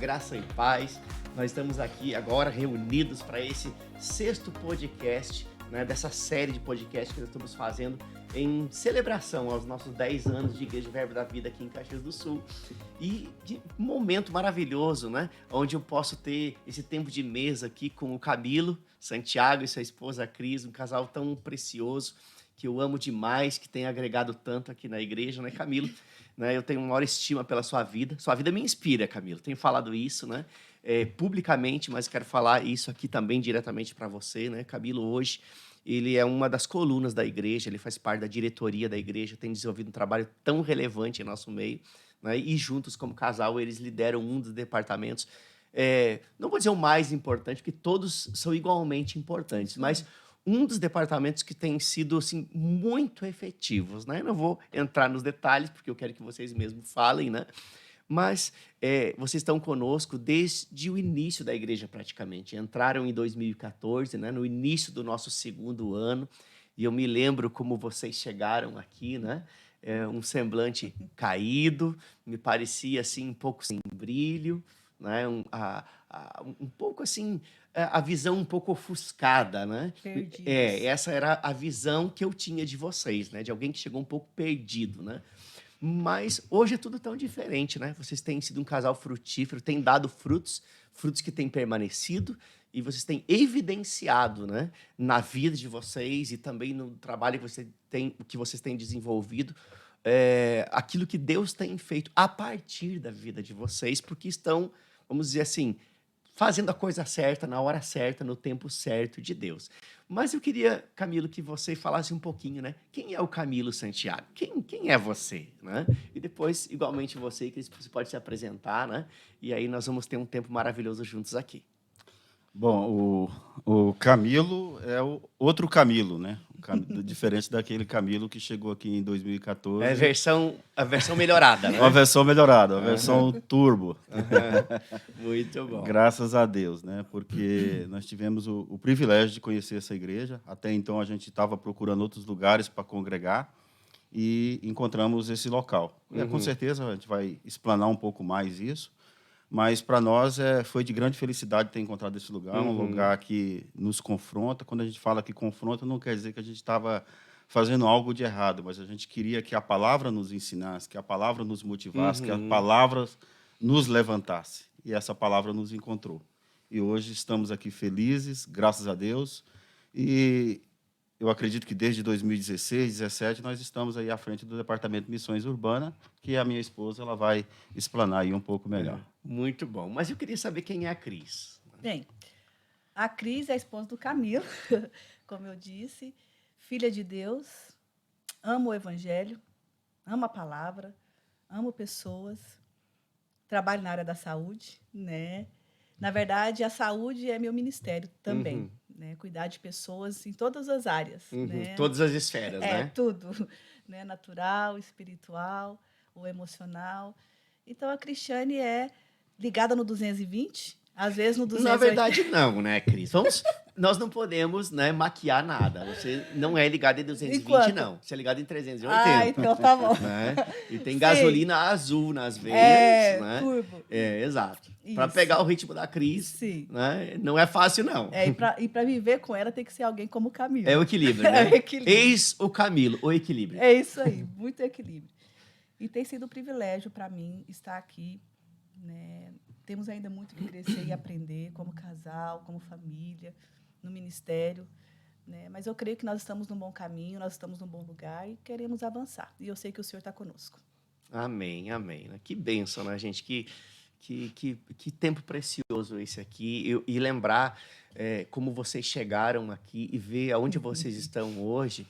graça e paz. Nós estamos aqui agora reunidos para esse 6º podcast, né, dessa série de podcasts que nós estamos fazendo em celebração aos nossos 10 anos de Igreja Verbo da Vida aqui em Caxias do Sul. E que momento maravilhoso, né? Onde eu posso ter esse tempo de mesa aqui com o Camilo Santiago e sua esposa Cris, um casal tão precioso que eu amo demais, que tem agregado tanto aqui na igreja, né, Camilo? Né, eu tenho uma maior estima pela sua vida. Sua vida me inspira, Camilo. Tenho falado isso, né? Publicamente, mas quero falar isso aqui também diretamente para você, né? Camilo hoje, ele é uma das colunas da igreja, ele faz parte da diretoria da igreja, tem desenvolvido um trabalho tão relevante em nosso meio, né? E juntos, como casal, eles lideram um dos departamentos, não vou dizer o mais importante, porque todos são igualmente importantes, mas um dos departamentos que tem sido assim, muito efetivos, né? Não vou entrar nos detalhes, porque eu quero que vocês mesmos falem, né? Mas vocês estão conosco desde o início da igreja, praticamente. Entraram em 2014, né, no início do nosso 2º ano, e eu me lembro como vocês chegaram aqui, né? Um semblante caído, me parecia assim um pouco sem brilho, né? Um pouco assim, a visão um pouco ofuscada, né? Perdidos. Essa era a visão que eu tinha de vocês, né? De alguém que chegou um pouco perdido, né? Mas hoje é tudo tão diferente, né? Vocês têm sido um casal frutífero, têm dado frutos, frutos que têm permanecido, e vocês têm evidenciado, né, na vida de vocês e também no trabalho que vocês têm desenvolvido, aquilo que Deus tem feito a partir da vida de vocês, porque estão, vamos dizer assim, fazendo a coisa certa, na hora certa, no tempo certo de Deus. Mas eu queria, Camilo, que você falasse um pouquinho, né? Quem é o Camilo Santiago? Quem é você, né? E depois, igualmente você, que você pode se apresentar, né? E aí nós vamos ter um tempo maravilhoso juntos aqui. Bom, o Camilo é o outro Camilo, né? Diferente daquele Camilo que chegou aqui em 2014. É a versão melhorada, né? Uma versão melhorada, uma versão turbo. Muito bom. Graças a Deus, né? Porque nós tivemos o privilégio de conhecer essa igreja. Até então a gente estava procurando outros lugares para congregar e encontramos esse local. Com certeza a gente vai explanar um pouco mais isso. Mas, para nós, foi de grande felicidade ter encontrado esse lugar, um lugar que nos confronta. Quando a gente fala que confronta, não quer dizer que a gente estava fazendo algo de errado, mas a gente queria que a palavra nos ensinasse, que a palavra nos motivasse, que a palavra nos levantasse. E essa palavra nos encontrou. E hoje estamos aqui felizes, graças a Deus. E eu acredito que desde 2016, 2017, nós estamos aí à frente do Departamento de Missões Urbanas, que a minha esposa ela vai explanar aí um pouco melhor. Muito bom. Mas eu queria saber quem é a Cris. Bem, a Cris é a esposa do Camilo, como eu disse, filha de Deus, amo o Evangelho, amo a palavra, amo pessoas, trabalho na área da saúde, né? Na verdade, a saúde é meu ministério também, né? Cuidar de pessoas em todas as áreas, né? Todas as esferas, né? Tudo, né? Natural, espiritual, o emocional. Então, a Cristiane é ligada no 220, às vezes no 280. Na verdade, não, né, Cris? Nós não podemos, né, maquiar nada. Você não é ligado em 220, não. Você é ligado em 380. Ah, então tá bom. Né? E tem gasolina azul nas veias. Né? Turbo. Exato. Para pegar o ritmo da Cris, né, não é fácil, não. E para viver com ela tem que ser alguém como o Camilo. É o equilíbrio, né? É o equilíbrio. Eis o Camilo, o equilíbrio. É isso aí, muito equilíbrio. E tem sido um privilégio para mim estar aqui, né? Temos ainda muito que crescer e aprender como casal, como família, no ministério, né? Mas eu creio que nós estamos num bom caminho, nós estamos num bom lugar e queremos avançar. E eu sei que o Senhor está conosco. Amém, amém. Que bênção, né, gente? Que tempo precioso esse aqui. E lembrar como vocês chegaram aqui e ver aonde vocês estão hoje.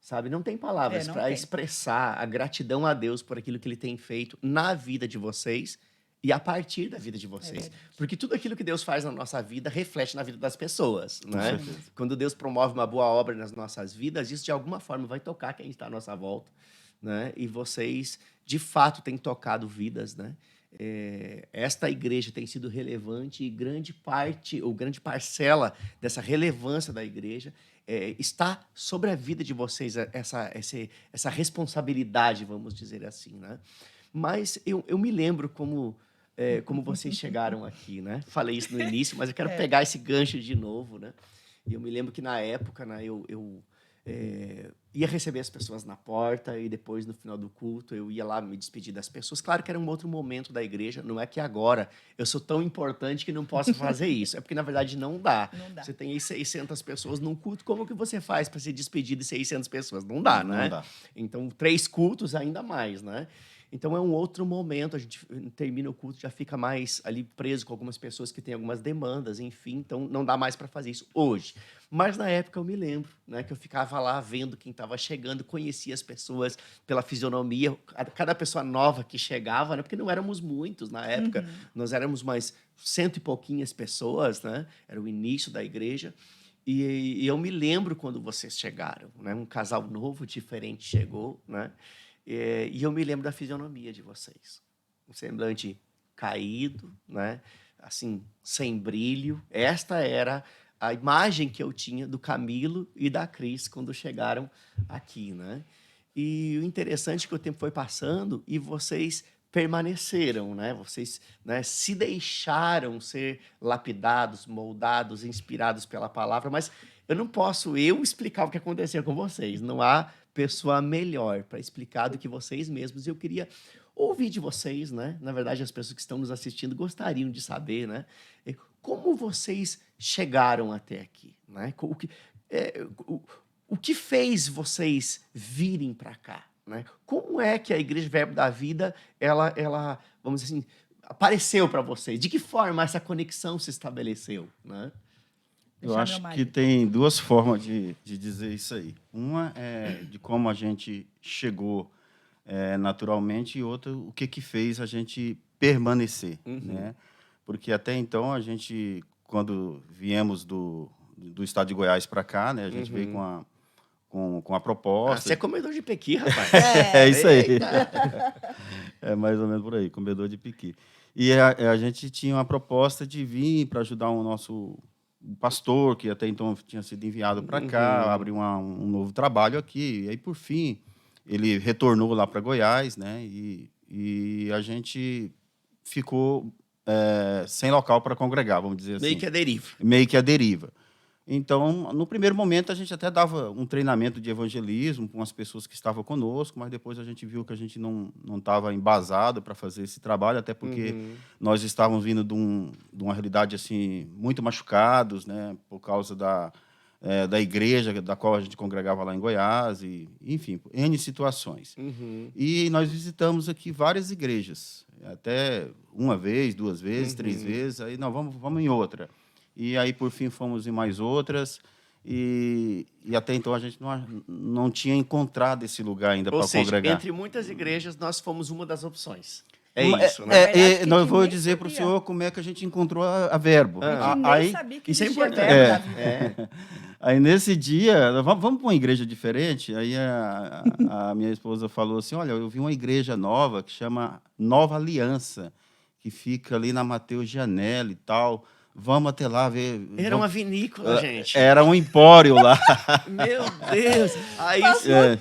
Sabe, não tem palavras para expressar a gratidão a Deus por aquilo que Ele tem feito na vida de vocês e a partir da vida de vocês. Porque tudo aquilo que Deus faz na nossa vida reflete na vida das pessoas, né? Quando Deus promove uma boa obra nas nossas vidas, isso de alguma forma vai tocar quem está à nossa volta, né? E vocês, de fato, têm tocado vidas, né? Esta igreja tem sido relevante e grande parte, ou grande parcela dessa relevância da igreja está sobre a vida de vocês, essa responsabilidade, vamos dizer assim, né? Mas eu me lembro como como vocês chegaram aqui, né? Falei isso no início, mas eu quero pegar esse gancho de novo, né? E eu me lembro que na época, né, eu ia receber as pessoas na porta e depois, no final do culto, eu ia lá me despedir das pessoas. Claro que era um outro momento da igreja, não é que agora eu sou tão importante que não posso fazer isso. É porque, na verdade, não dá. Não dá. Você tem aí 600 pessoas num culto, como que você faz para se despedir de 600 pessoas? Não dá, né? Não dá. Então, 3 cultos ainda mais, né? Então, é um outro momento, a gente termina o culto, já fica mais ali preso com algumas pessoas que têm algumas demandas, enfim, então não dá mais para fazer isso hoje. Mas na época eu me lembro, né, que eu ficava lá vendo quem estava chegando, conhecia as pessoas pela fisionomia, cada pessoa nova que chegava, né, porque não éramos muitos na época, nós éramos mais 100 e pouquinhas pessoas, né, era o início da igreja. E eu me lembro quando vocês chegaram, né, um casal novo, diferente chegou, né, e eu me lembro da fisionomia de vocês. Um semblante caído, né? Assim, sem brilho. Esta era a imagem que eu tinha do Camilo e da Cris quando chegaram aqui, né? E o interessante é que o tempo foi passando e vocês permaneceram, né? Vocês, né, se deixaram ser lapidados, moldados, inspirados pela palavra, mas eu não posso explicar o que aconteceu com vocês. Não há pessoa melhor para explicar do que vocês mesmos. Eu queria ouvir de vocês, né? Na verdade, as pessoas que estão nos assistindo gostariam de saber, né? Como vocês chegaram até aqui, né? O que fez vocês virem para cá, né? Como é que a Igreja Verbo da Vida, ela, vamos dizer assim, apareceu para vocês? De que forma essa conexão se estabeleceu, né? Eu acho que tem duas formas de dizer isso aí. Uma é de como a gente chegou naturalmente e outra o que fez a gente permanecer, né? Porque até então a gente, quando viemos do estado de Goiás para cá, né, a gente veio com a proposta. Você é comedor de pequi, rapaz. É isso aí. É mais ou menos por aí, comedor de pequi. E a gente tinha uma proposta de vir para ajudar o nosso pastor, que até então tinha sido enviado para cá, abrir um novo trabalho aqui. E aí, por fim, ele retornou lá para Goiás, né? E a gente ficou sem local para congregar, vamos dizer assim. Meio que a deriva. Meio que a deriva. Então, no primeiro momento, a gente até dava um treinamento de evangelismo com as pessoas que estavam conosco, mas depois a gente viu que a gente não estava embasado para fazer esse trabalho, até porque nós estávamos vindo de uma realidade assim muito machucados, né, por causa da igreja da qual a gente congregava lá em Goiás, e, enfim, N situações. E nós visitamos aqui várias igrejas, até uma vez, 2 vezes, 3 vezes, aí não, vamos em outra. E aí, por fim, fomos em mais outras, e até então a gente não tinha encontrado esse lugar ainda para congregar. Ou seja, entre muitas igrejas, nós fomos uma das opções. É isso, né? Eu vou dizer para o senhor como é que a gente encontrou a Verbo. Aí sabia que isso é existia importante. Verbo na vida. Aí, nesse dia, vamos para uma igreja diferente? Aí a minha esposa falou assim, olha, eu vi uma igreja nova que chama Nova Aliança, que fica ali na Mateus Gianelli e tal. Vamos até lá ver. Era uma vinícola, gente. Era um empório lá. Meu Deus. Aí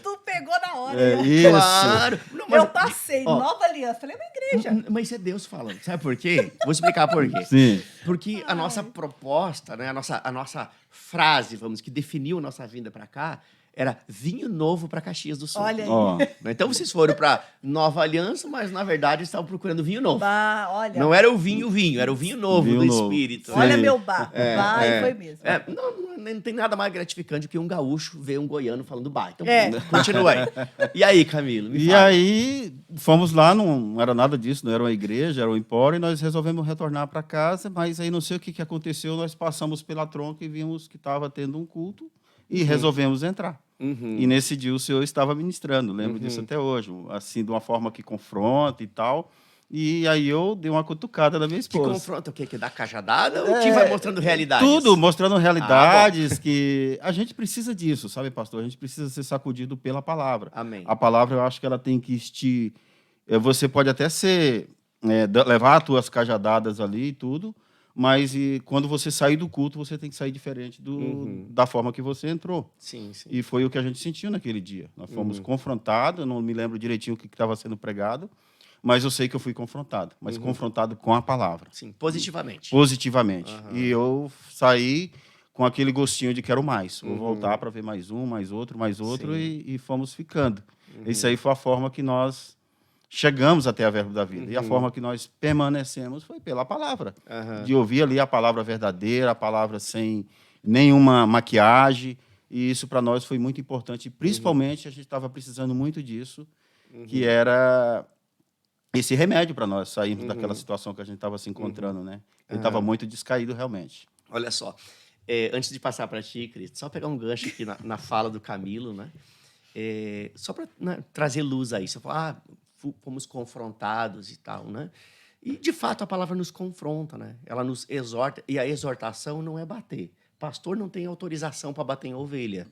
Tu pegou na hora. Isso. Claro. Não, mas, eu passei, Nova Aliança. Falei, é uma igreja. Mas isso é Deus falando. Sabe por quê? Vou explicar por quê. Sim. Porque a nossa proposta, né, a nossa frase, que definiu a nossa vinda para cá, era vinho novo para Caxias do Sul. Olha aí. Então vocês foram para Nova Aliança, mas na verdade estavam procurando vinho novo. Olha. Não era o vinho, era o vinho novo do Espírito. Olha meu bar. Foi mesmo. Não tem nada mais gratificante do que um gaúcho ver um goiano falando bar. Então, continua aí. E aí, Camilo? Aí, fomos lá, não era nada disso, não era uma igreja, era um empório, e nós resolvemos retornar para casa, mas aí não sei o que aconteceu, nós passamos pela tronca e vimos que estava tendo um culto, e resolvemos entrar. E nesse dia o senhor estava ministrando, lembro disso até hoje, assim, de uma forma que confronta e tal. E aí eu dei uma cutucada na minha esposa. Que confronta o quê? Que dá cajadada ou que vai mostrando realidades? Tudo, mostrando realidades que a gente precisa disso, sabe, pastor? A gente precisa ser sacudido pela palavra. Amém. A palavra, eu acho que ela tem que você pode até levar as tuas cajadadas ali e tudo, mas quando você sair do culto, você tem que sair diferente da forma que você entrou. Sim, sim. E foi o que a gente sentiu naquele dia. Nós fomos confrontados, não me lembro direitinho o que estava sendo pregado, mas eu sei que eu fui confrontado, mas confrontado com a palavra. Sim, positivamente. Positivamente. E eu saí com aquele gostinho de quero mais. Vou voltar para ver mais um, mais outro, e fomos ficando. Isso aí foi a forma que nós chegamos até a Verbo da Vida. E a forma que nós permanecemos foi pela palavra. De ouvir ali a palavra verdadeira, a palavra sem nenhuma maquiagem. E isso para nós foi muito importante. Principalmente, a gente estava precisando muito disso, que era esse remédio para nós sairmos daquela situação que a gente estava se encontrando, né? Ele estava muito descaído, realmente. Olha só, antes de passar para ti, Cris, só pegar um gancho aqui na fala do Camilo, né? Só para trazer luz a isso. Você fala, fomos confrontados e tal, né? E, de fato, a palavra nos confronta, né? Ela nos exorta, e a exortação não é bater. Pastor não tem autorização para bater em ovelha.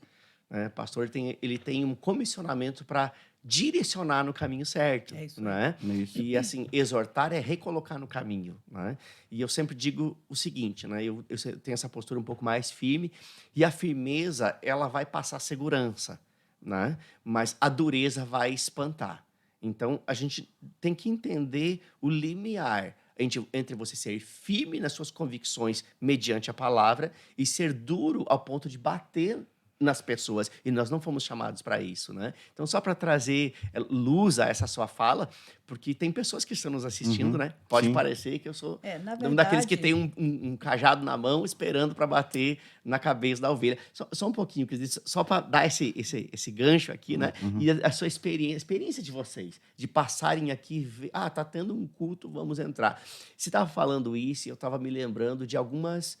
Né? Pastor ele tem um comissionamento para direcionar no caminho certo. É isso né? Isso. E, assim, exortar é recolocar no caminho. Né? E eu sempre digo o seguinte, né? Eu tenho essa postura um pouco mais firme, e a firmeza, ela vai passar segurança, né? Mas a dureza vai espantar. Então, a gente tem que entender o limiar entre você ser firme nas suas convicções mediante a palavra e ser duro ao ponto de bater nas pessoas. E nós não fomos chamados para isso, né? Então, só para trazer luz a essa sua fala, porque tem pessoas que estão nos assistindo, né? Pode Sim. parecer que eu sou Na um daqueles que verdade, tem um cajado na mão esperando para bater na cabeça da ovelha. Só um pouquinho, Cris, só para dar esse gancho aqui, né? E a sua experiência de vocês, de passarem aqui e ver, tá tendo um culto, vamos entrar. Você estava falando isso e eu estava me lembrando de algumas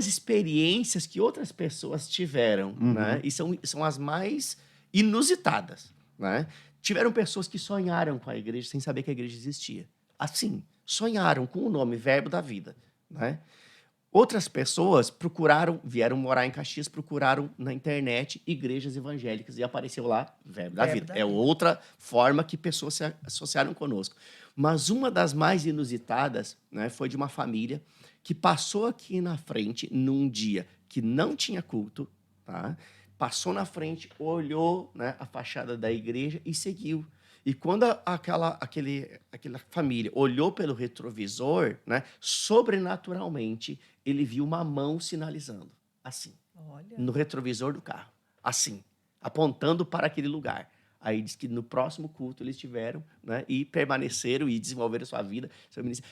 experiências que outras pessoas tiveram, né? E são as mais inusitadas, né? Tiveram pessoas que sonharam com a igreja sem saber que a igreja existia. Assim, sonharam com o nome Verbo da Vida, né? Outras pessoas vieram morar em Caxias, procuraram na internet igrejas evangélicas e apareceu lá Verbo da Vida. É outra forma que pessoas se associaram conosco. Mas uma das mais inusitadas, né, foi de uma família que passou aqui na frente num dia que não tinha culto, tá? Passou na frente, olhou, né, a fachada da igreja e seguiu. E quando aquela família olhou pelo retrovisor, né, sobrenaturalmente, ele viu uma mão sinalizando, assim, no retrovisor do carro, assim, apontando para aquele lugar. Aí diz que no próximo culto eles tiveram, né, e permaneceram e desenvolveram sua vida.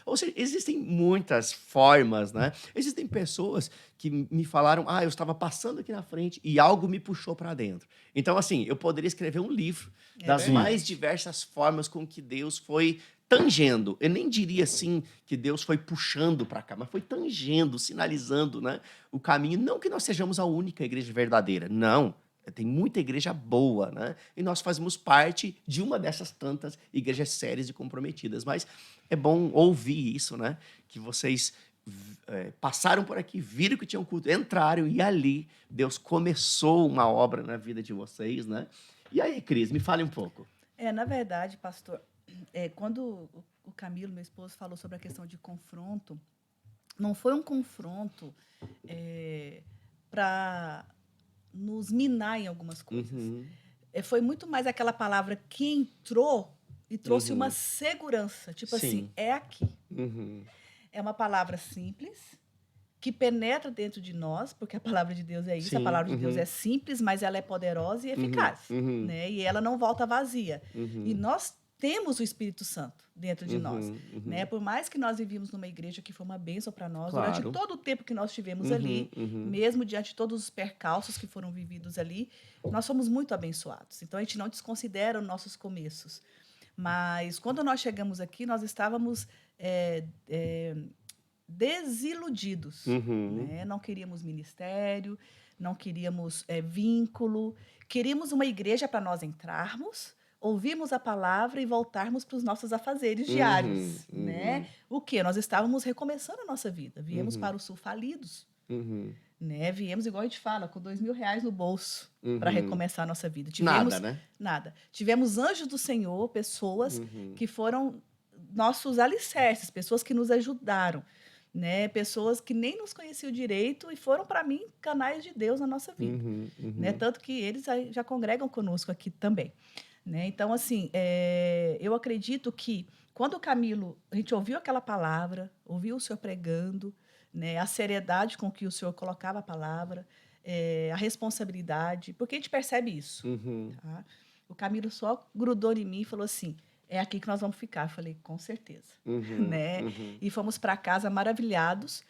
Ou seja, existem muitas formas, né? Existem pessoas que me falaram, eu estava passando aqui na frente e algo me puxou para dentro. Então, assim, eu poderia escrever um livro das mais diversas formas com que Deus foi tangendo. Eu nem diria assim que Deus foi puxando para cá, mas foi tangendo, sinalizando, né, o caminho. Não que nós sejamos a única igreja verdadeira, não. Tem muita igreja boa, né? E nós fazemos parte de uma dessas tantas igrejas sérias e comprometidas. Mas é bom ouvir isso, né? Que vocês passaram por aqui, viram que tinha um culto, entraram e ali Deus começou uma obra na vida de vocês, né? E aí, Cris, me fale um pouco. Na verdade, pastor, quando o Camilo, meu esposo, falou sobre a questão de confronto, não foi um confronto para nos minar em algumas coisas. Foi muito mais aquela palavra que entrou e trouxe uma segurança. Tipo assim, é aqui. É uma palavra simples, que penetra dentro de nós, porque a palavra de Deus é isso. A palavra de Deus é simples, mas ela é poderosa e eficaz. Né? E ela não volta vazia. E nós temos o Espírito Santo dentro de nós. Né? Por mais que nós vivíamos numa igreja que foi uma bênção para nós, durante todo o tempo que nós tivemos ali, mesmo diante de todos os percalços que foram vividos ali, nós fomos muito abençoados. Então, a gente não desconsidera os nossos começos. Mas, quando nós chegamos aqui, nós estávamos desiludidos. Né? Não queríamos ministério, não queríamos vínculo, queríamos uma igreja para nós entrarmos, ouvirmos a palavra e voltarmos para os nossos afazeres diários. Né? O quê? Nós estávamos recomeçando a nossa vida. Viemos para o Sul falidos. Né? Viemos, igual a gente fala, com R$2.000 no bolso para recomeçar a nossa vida. Nada, né? Nada. Tivemos anjos do Senhor, pessoas que foram nossos alicerces, pessoas que nos ajudaram. Né? Pessoas que nem nos conheciam direito e foram, para mim, canais de Deus na nossa vida. Né? Tanto que eles já congregam conosco aqui também. né? Então, assim, eu acredito que quando o Camilo, a gente ouviu aquela palavra, ouviu o senhor pregando, né? A seriedade com que o senhor colocava a palavra, a responsabilidade, porque a gente percebe isso, Uhum. tá? O Camilo só grudou em mim e falou assim, é aqui que nós vamos ficar. Eu falei, com certeza, Uhum. né? Uhum. E fomos para casa maravilhados,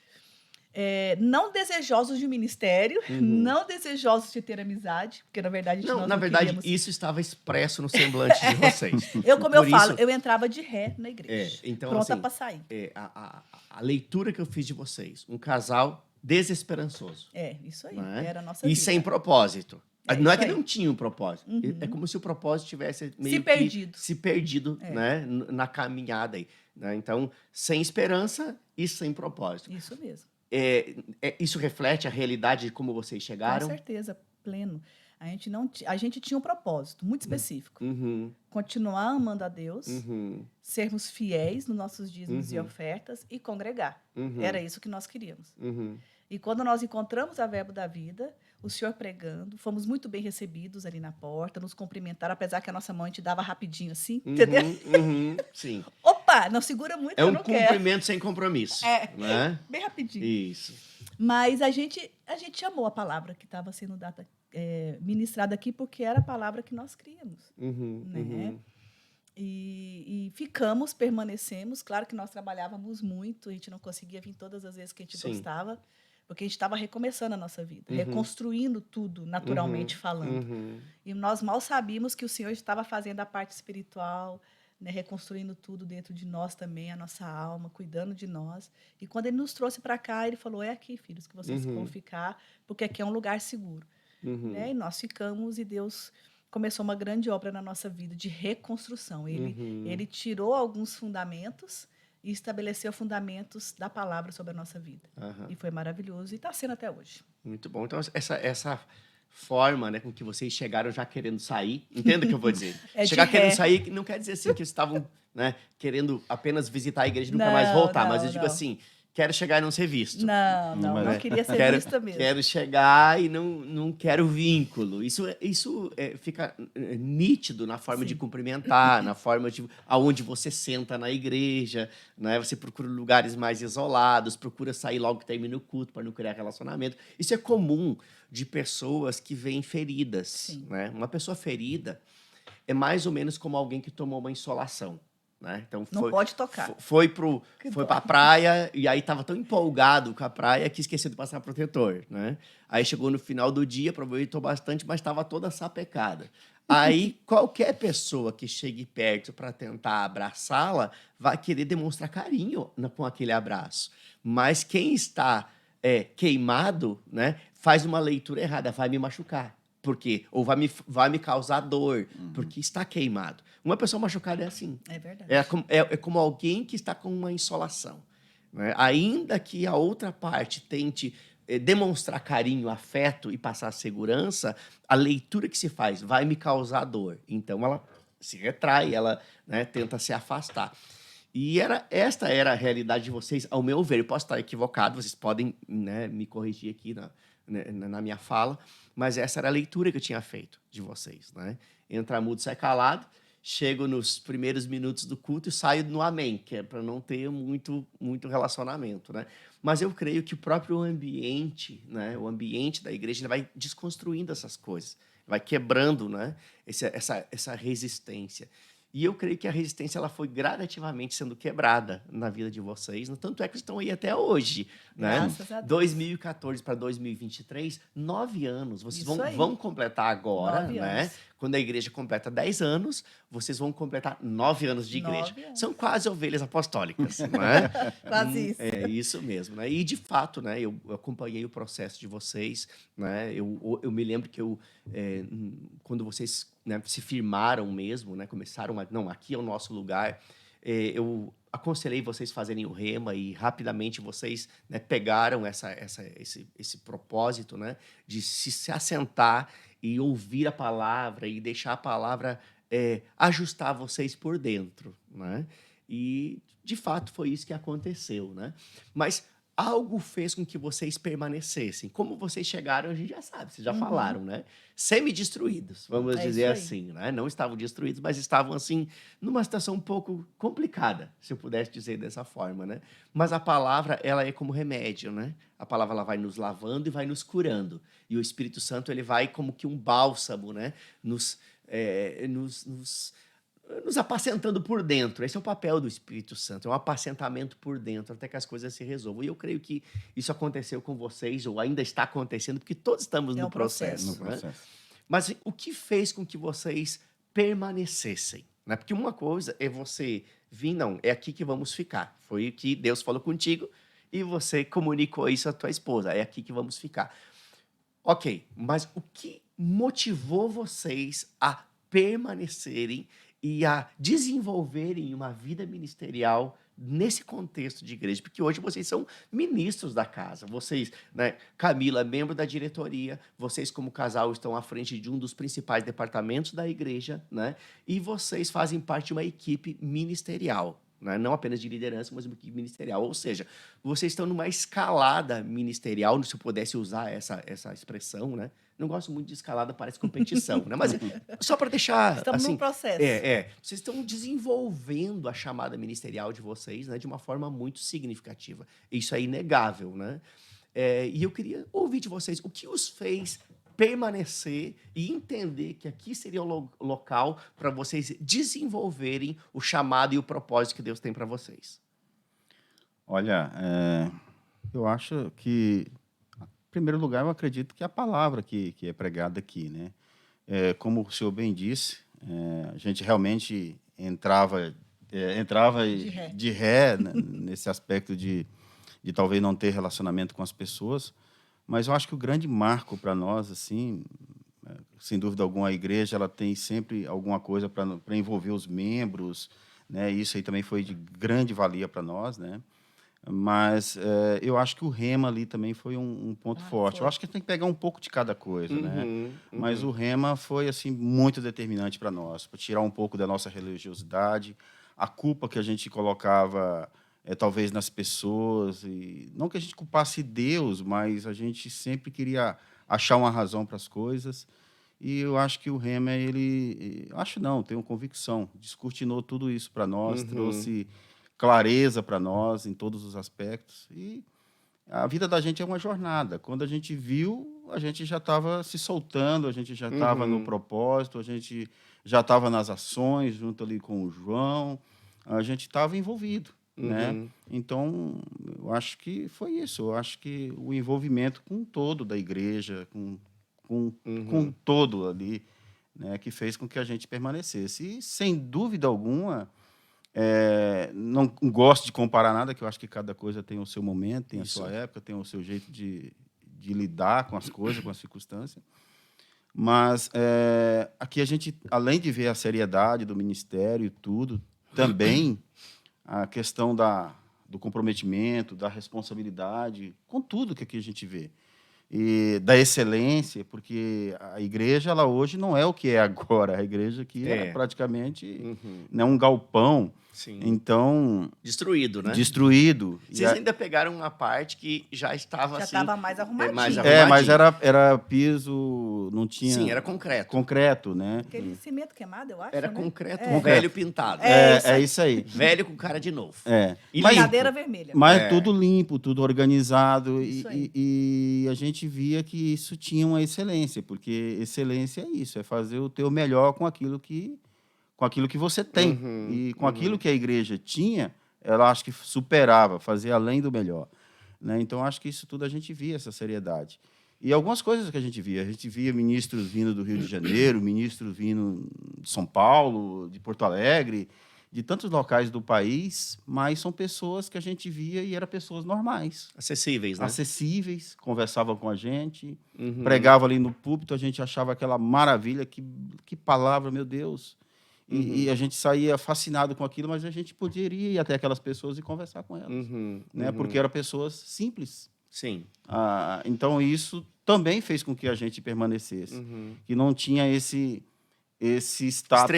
não desejosos de ministério, Uhum. não desejosos de ter amizade, porque na verdade Não, nós na não verdade, queríamos. isso estava expresso no semblante de vocês. Como eu Por falo, isso, eu entrava de ré na igreja, então, pronta assim, para sair. a leitura que eu fiz de vocês, um casal desesperançoso, Isso aí, né? era a nossa E vida. sem propósito. É Não é isso que aí. não tinha um propósito. Uhum. É como se o propósito tivesse meio perdido. que se perdido, É. né, na caminhada aí, né? Então, sem esperança e sem propósito. Isso mesmo. Isso reflete a realidade de como vocês Com chegaram? certeza, pleno. A gente tinha um propósito muito específico. Uhum, Continuar amando a Deus, uhum, sermos fiéis nos nossos dízimos e Uhum. ofertas e congregar. uhum, Era isso que nós queríamos. uhum. E quando nós encontramos a Verbo da Vida, o senhor pregando, fomos muito bem recebidos ali na porta, nos cumprimentaram, apesar que a nossa mãe te dava rapidinho assim, entendeu? Sim. Opa, não segura muito, É eu um não quero. cumprimento sem compromisso. Né? Bem rapidinho. Isso. Mas a gente amou a palavra que estava sendo dada, ministrada aqui, porque era a palavra que nós críamos. Uhum, Né? uhum. E ficamos, permanecemos. Claro que nós trabalhávamos muito, a gente não conseguia vir todas as vezes que a gente Sim. gostava, porque a gente estava recomeçando a nossa vida, Uhum. reconstruindo tudo, naturalmente falando. Uhum. E nós mal sabíamos que o Senhor estava fazendo a parte espiritual, né, reconstruindo tudo dentro de nós também, a nossa alma, cuidando de nós. E quando Ele nos trouxe para cá, Ele falou, é aqui, filhos, que vocês vão ficar, porque aqui é um lugar seguro. Uhum. Né? E nós ficamos, e Deus começou uma grande obra na nossa vida de reconstrução. Ele tirou alguns fundamentos e estabeleceu fundamentos da palavra sobre a nossa vida. Aham. E foi maravilhoso, e está sendo até hoje. Muito bom. Então, essa forma, né, com que vocês chegaram já querendo sair, entenda o que eu vou dizer. De Chegar querendo ré. sair não quer dizer assim que estavam, né, querendo apenas visitar a igreja e nunca mais voltar, mas eu digo não. assim, quero chegar e não ser visto. Não queria ser vista mesmo. Quero chegar e não quero vínculo. Isso fica nítido na forma Sim. de cumprimentar, na forma de aonde você senta na igreja, né? Você procura lugares mais isolados, procura sair logo que termina o culto para não criar relacionamento. Isso é comum de pessoas que vêm feridas. Sim. Né? Uma pessoa ferida é mais ou menos como alguém que tomou uma insolação. Né? Então Não pode tocar. Foi pra praia e aí tava tão empolgado com a praia que esqueceu de passar protetor, né? Aí chegou no final do dia, aproveitou bastante, mas estava toda sapecada. Aí qualquer pessoa que chegue perto para tentar abraçá-la vai querer demonstrar carinho com aquele abraço. Mas quem está queimado, né, faz uma leitura errada, vai me machucar. Por quê? Ou vai me causar dor, porque está queimado. Uma pessoa machucada é assim. É verdade. É como alguém que está com uma insolação. Né? Ainda que a outra parte tente demonstrar carinho, afeto e passar segurança, a leitura que se faz vai me causar dor. Então, ela se retrai, ela, né, tenta se afastar. E esta era a realidade de vocês, ao meu ver. Eu posso estar equivocado, vocês podem, né, me corrigir aqui na minha fala, mas essa era a leitura que eu tinha feito de vocês. Né? Entra mudo, sai calado, chego nos primeiros minutos do culto e saio no amém, que é para não ter muito relacionamento. Né? Mas eu creio que o próprio ambiente, né, o ambiente da igreja, ele vai desconstruindo essas coisas, vai quebrando, né, essa resistência. E eu creio que a resistência ela foi gradativamente sendo quebrada na vida de vocês. Tanto é que estão aí até hoje. Né? Graças a Deus. 2014 para 2023, 9 anos. Vocês vão completar agora, 9 né? anos. Quando a igreja completa 10 anos, vocês vão completar 9 anos de igreja. 9 anos. São quase ovelhas apostólicas, não é? Quase isso. É isso mesmo. Né? E, de fato, né, eu acompanhei o processo de vocês. Né? Eu me lembro que quando vocês, né, se firmaram mesmo, né, começaram não, aqui é o nosso lugar, eu aconselhei vocês fazerem o rema e rapidamente vocês, né, pegaram esse propósito, né, de se assentar e ouvir a palavra e deixar a palavra ajustar vocês por dentro. Né? E, de fato, foi isso que aconteceu. Né? Mas algo fez com que vocês permanecessem. Como vocês chegaram, a gente já sabe, vocês já falaram, né? Semi-destruídos, vamos É dizer isso aí. assim, né? Não estavam destruídos, mas estavam, assim, numa situação um pouco complicada, se eu pudesse dizer dessa forma, né? Mas a palavra, ela é como remédio, né? A palavra, ela vai nos lavando e vai nos curando. E o Espírito Santo, ele vai como que um bálsamo, né? Nos apacentando por dentro. Esse é o papel do Espírito Santo, é um apacentamento por dentro, até que as coisas se resolvam. E eu creio que isso aconteceu com vocês, ou ainda está acontecendo, porque todos estamos É no um processo. No processo, né? processo. Mas o que fez com que vocês permanecessem? Né? Porque uma coisa é você vir, não, é aqui que vamos ficar. Foi o que Deus falou contigo e você comunicou isso à tua esposa, é aqui que vamos ficar. Ok, mas o que motivou vocês a permanecerem e a desenvolverem uma vida ministerial nesse contexto de igreja? Porque hoje vocês são ministros da casa. Vocês, né, Camila, membro da diretoria, vocês como casal estão à frente de um dos principais departamentos da igreja, né? E vocês fazem parte de uma equipe ministerial. Né? Não apenas de liderança, mas uma equipe ministerial. Ou seja, vocês estão numa escalada ministerial, se eu pudesse usar essa expressão, né? Não gosto muito de escalada, parece competição, né? Mas só para deixar Estamos assim, num processo. vocês estão desenvolvendo a chamada ministerial de vocês, né, de uma forma muito significativa. Isso é inegável, né? E eu queria ouvir de vocês o que os fez permanecer e entender que aqui seria o local para vocês desenvolverem o chamado e o propósito que Deus tem para vocês. Olha, eu acho que, em primeiro lugar, eu acredito que a palavra que é pregada aqui, né? Como o senhor bem disse, a gente realmente entrava De ré. né, nesse aspecto de talvez não ter relacionamento com as pessoas, mas eu acho que o grande marco para nós, assim, sem dúvida alguma, a igreja ela tem sempre alguma coisa para envolver os membros, né? Isso aí também foi de grande valia para nós, né? Mas eu acho que o rema ali também foi um ponto forte. Foi. Eu acho que tem que pegar um pouco de cada coisa, né? Uhum. Mas o rema foi assim muito determinante para nós, para tirar um pouco da nossa religiosidade, a culpa que a gente colocava talvez nas pessoas, e não que a gente culpasse Deus, mas a gente sempre queria achar uma razão para as coisas. E eu acho que o rema, acho não, tenho convicção, descortinou tudo isso para nós, trouxe clareza para nós em todos os aspectos. E a vida da gente é uma jornada. Quando a gente viu, a gente já estava se soltando, a gente já estava no propósito, a gente já estava nas ações, junto ali com o João, a gente estava envolvido. Né? Então, eu acho que foi isso. Eu acho que o envolvimento com todo da igreja, com todo ali, né, que fez com que a gente permanecesse. E, sem dúvida alguma, não gosto de comparar nada, que eu acho que cada coisa tem o seu momento, tem a sua época, tem o seu jeito de lidar com as coisas, com as circunstâncias. Mas aqui a gente, além de ver a seriedade do ministério e tudo, também a questão do comprometimento, da responsabilidade, com tudo que aqui a gente vê. E da excelência, porque a igreja ela hoje não é o que é agora. A igreja aqui é praticamente um galpão. Sim. Então, destruído, né? Destruído. Vocês ainda pegaram uma parte que já estava assim... Já estava mais arrumadinho. Mas era piso, não tinha... Sim, era concreto. Concreto, né? Aquele cimento queimado, eu acho, Era né? concreto velho pintado. É isso aí. Velho com cara de novo. E cadeira vermelha. Mas tudo limpo, tudo organizado. Isso E a gente via que isso tinha uma excelência, porque excelência é isso, é fazer o teu melhor com aquilo que você tem. E com aquilo que a igreja tinha, ela acho que superava, fazia além do melhor. Né? Então, acho que isso tudo a gente via, essa seriedade. E algumas coisas que a gente via ministros vindo do Rio de Janeiro, ministros vindo de São Paulo, de Porto Alegre, de tantos locais do país, mas são pessoas que a gente via e eram pessoas normais. Acessíveis, né? Acessíveis, conversavam com a gente, pregavam ali no púlpito, a gente achava aquela maravilha, que palavra, meu Deus. E a gente saía fascinado com aquilo, mas a gente poderia ir até aquelas pessoas e conversar com elas, né? Porque eram pessoas simples. Sim. Então, isso também fez com que a gente permanecesse. Que não tinha esse status,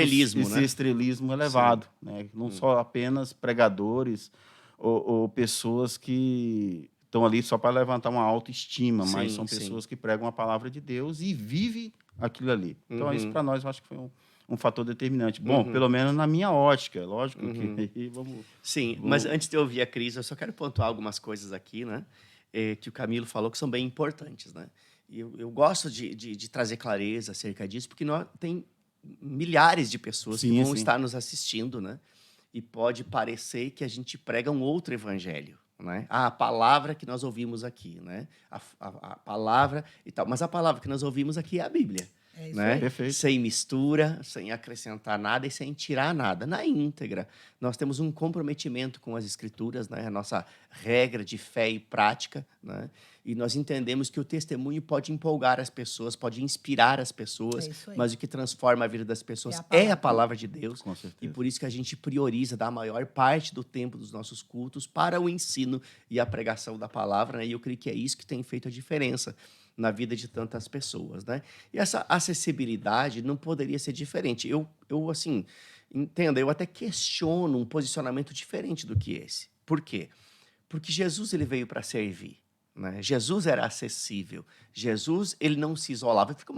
estrelismo elevado. Né? Não só apenas pregadores ou pessoas que estão ali só para levantar uma autoestima, mas Sim, são sim. pessoas que pregam a palavra de Deus e vivem aquilo ali. Então, isso para nós, eu acho que foi um fator determinante. Bom, pelo menos na minha ótica, lógico que aí Sim, mas vou- antes de eu ouvir a Cris, eu só quero pontuar algumas coisas aqui, né? Que o Camilo falou que são bem importantes, né? E eu gosto de trazer clareza acerca disso, porque tem milhares de pessoas que sim, vão sim. estar nos assistindo, né? E pode parecer que a gente prega um outro evangelho, né? A palavra que nós ouvimos aqui, né? A palavra e tal. Mas a palavra que nós ouvimos aqui é a Bíblia. É isso Né? aí. Perfeito. Sem mistura, sem acrescentar nada e sem tirar nada, na íntegra. Nós temos um comprometimento com as Escrituras, né? A nossa regra de fé e prática, né? E nós entendemos que o testemunho pode empolgar as pessoas, pode inspirar as É pessoas, isso aí. mas o que transforma a vida das É pessoas a é a palavra. palavra de Deus. Com E certeza. por isso que a gente prioriza dar a maior parte do tempo dos nossos cultos para o ensino e a pregação da palavra, né? E eu creio que é isso que tem feito a diferença na vida de tantas pessoas, né? E essa acessibilidade não poderia ser diferente. Eu assim, entenda, eu até questiono um posicionamento diferente do que esse. Por quê? Porque Jesus ele veio para servir, né? Jesus era acessível. Jesus ele não se isolava. Fico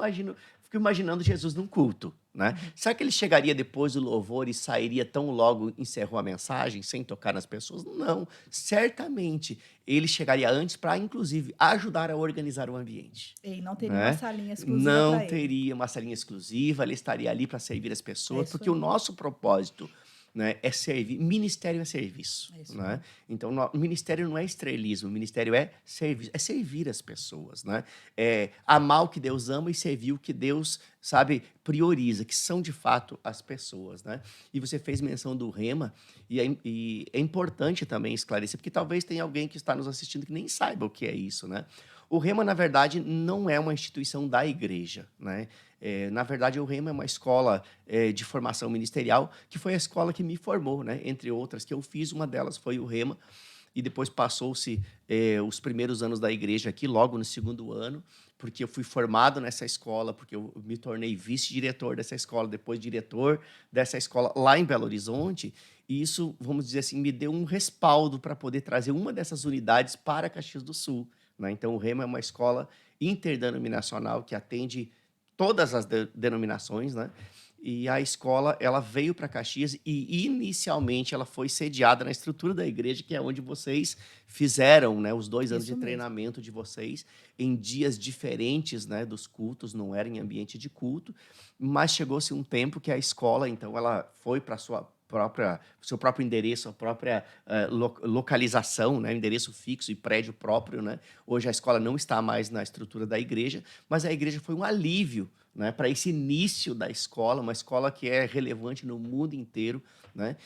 imaginando Jesus num culto, né? Será que ele chegaria depois do louvor e sairia tão logo encerrou a mensagem sem tocar nas pessoas? Não, certamente ele chegaria antes para inclusive ajudar a organizar o ambiente. E não teria uma Né? salinha exclusiva Não para ele. teria uma salinha exclusiva, ele estaria ali para servir as É pessoas, isso porque o aí. nosso propósito, né, é servir. Ministério é serviço. É isso Né? aí. Então, o ministério não é estrelismo, o ministério é servir as pessoas. Né? É amar o que Deus ama e servir o que Deus, sabe, prioriza, que são de fato as pessoas. Né? E você fez menção do Rema, e é importante também esclarecer, porque talvez tenha alguém que está nos assistindo que nem saiba o que é isso. Né? O Rema, na verdade, não é uma instituição da igreja. Né? Na verdade, o Rema é uma escola de formação ministerial, que foi a escola que me formou, né? Entre outras que eu fiz, uma delas foi o Rema, e depois passou-se os primeiros anos da igreja aqui, logo no segundo ano, porque eu fui formado nessa escola, porque eu me tornei vice-diretor dessa escola, depois diretor dessa escola lá em Belo Horizonte, e isso, vamos dizer assim, me deu um respaldo para poder trazer uma dessas unidades para Caxias do Sul. Né? Então, o Rema é uma escola interdenominacional que atende todas as denominações, né? E a escola, ela veio para Caxias e inicialmente ela foi sediada na estrutura da igreja, que é onde vocês fizeram, né, os 2 anos de Isso mesmo. treinamento de vocês em dias diferentes, né, dos cultos, não era em ambiente de culto, mas chegou-se um tempo que a escola, então, ela foi para seu próprio endereço, a própria localização, né, endereço fixo e prédio próprio, né? Hoje a escola não está mais na estrutura da igreja, mas a igreja foi um alívio, né, para esse início da escola, uma escola que é relevante no mundo inteiro. Né?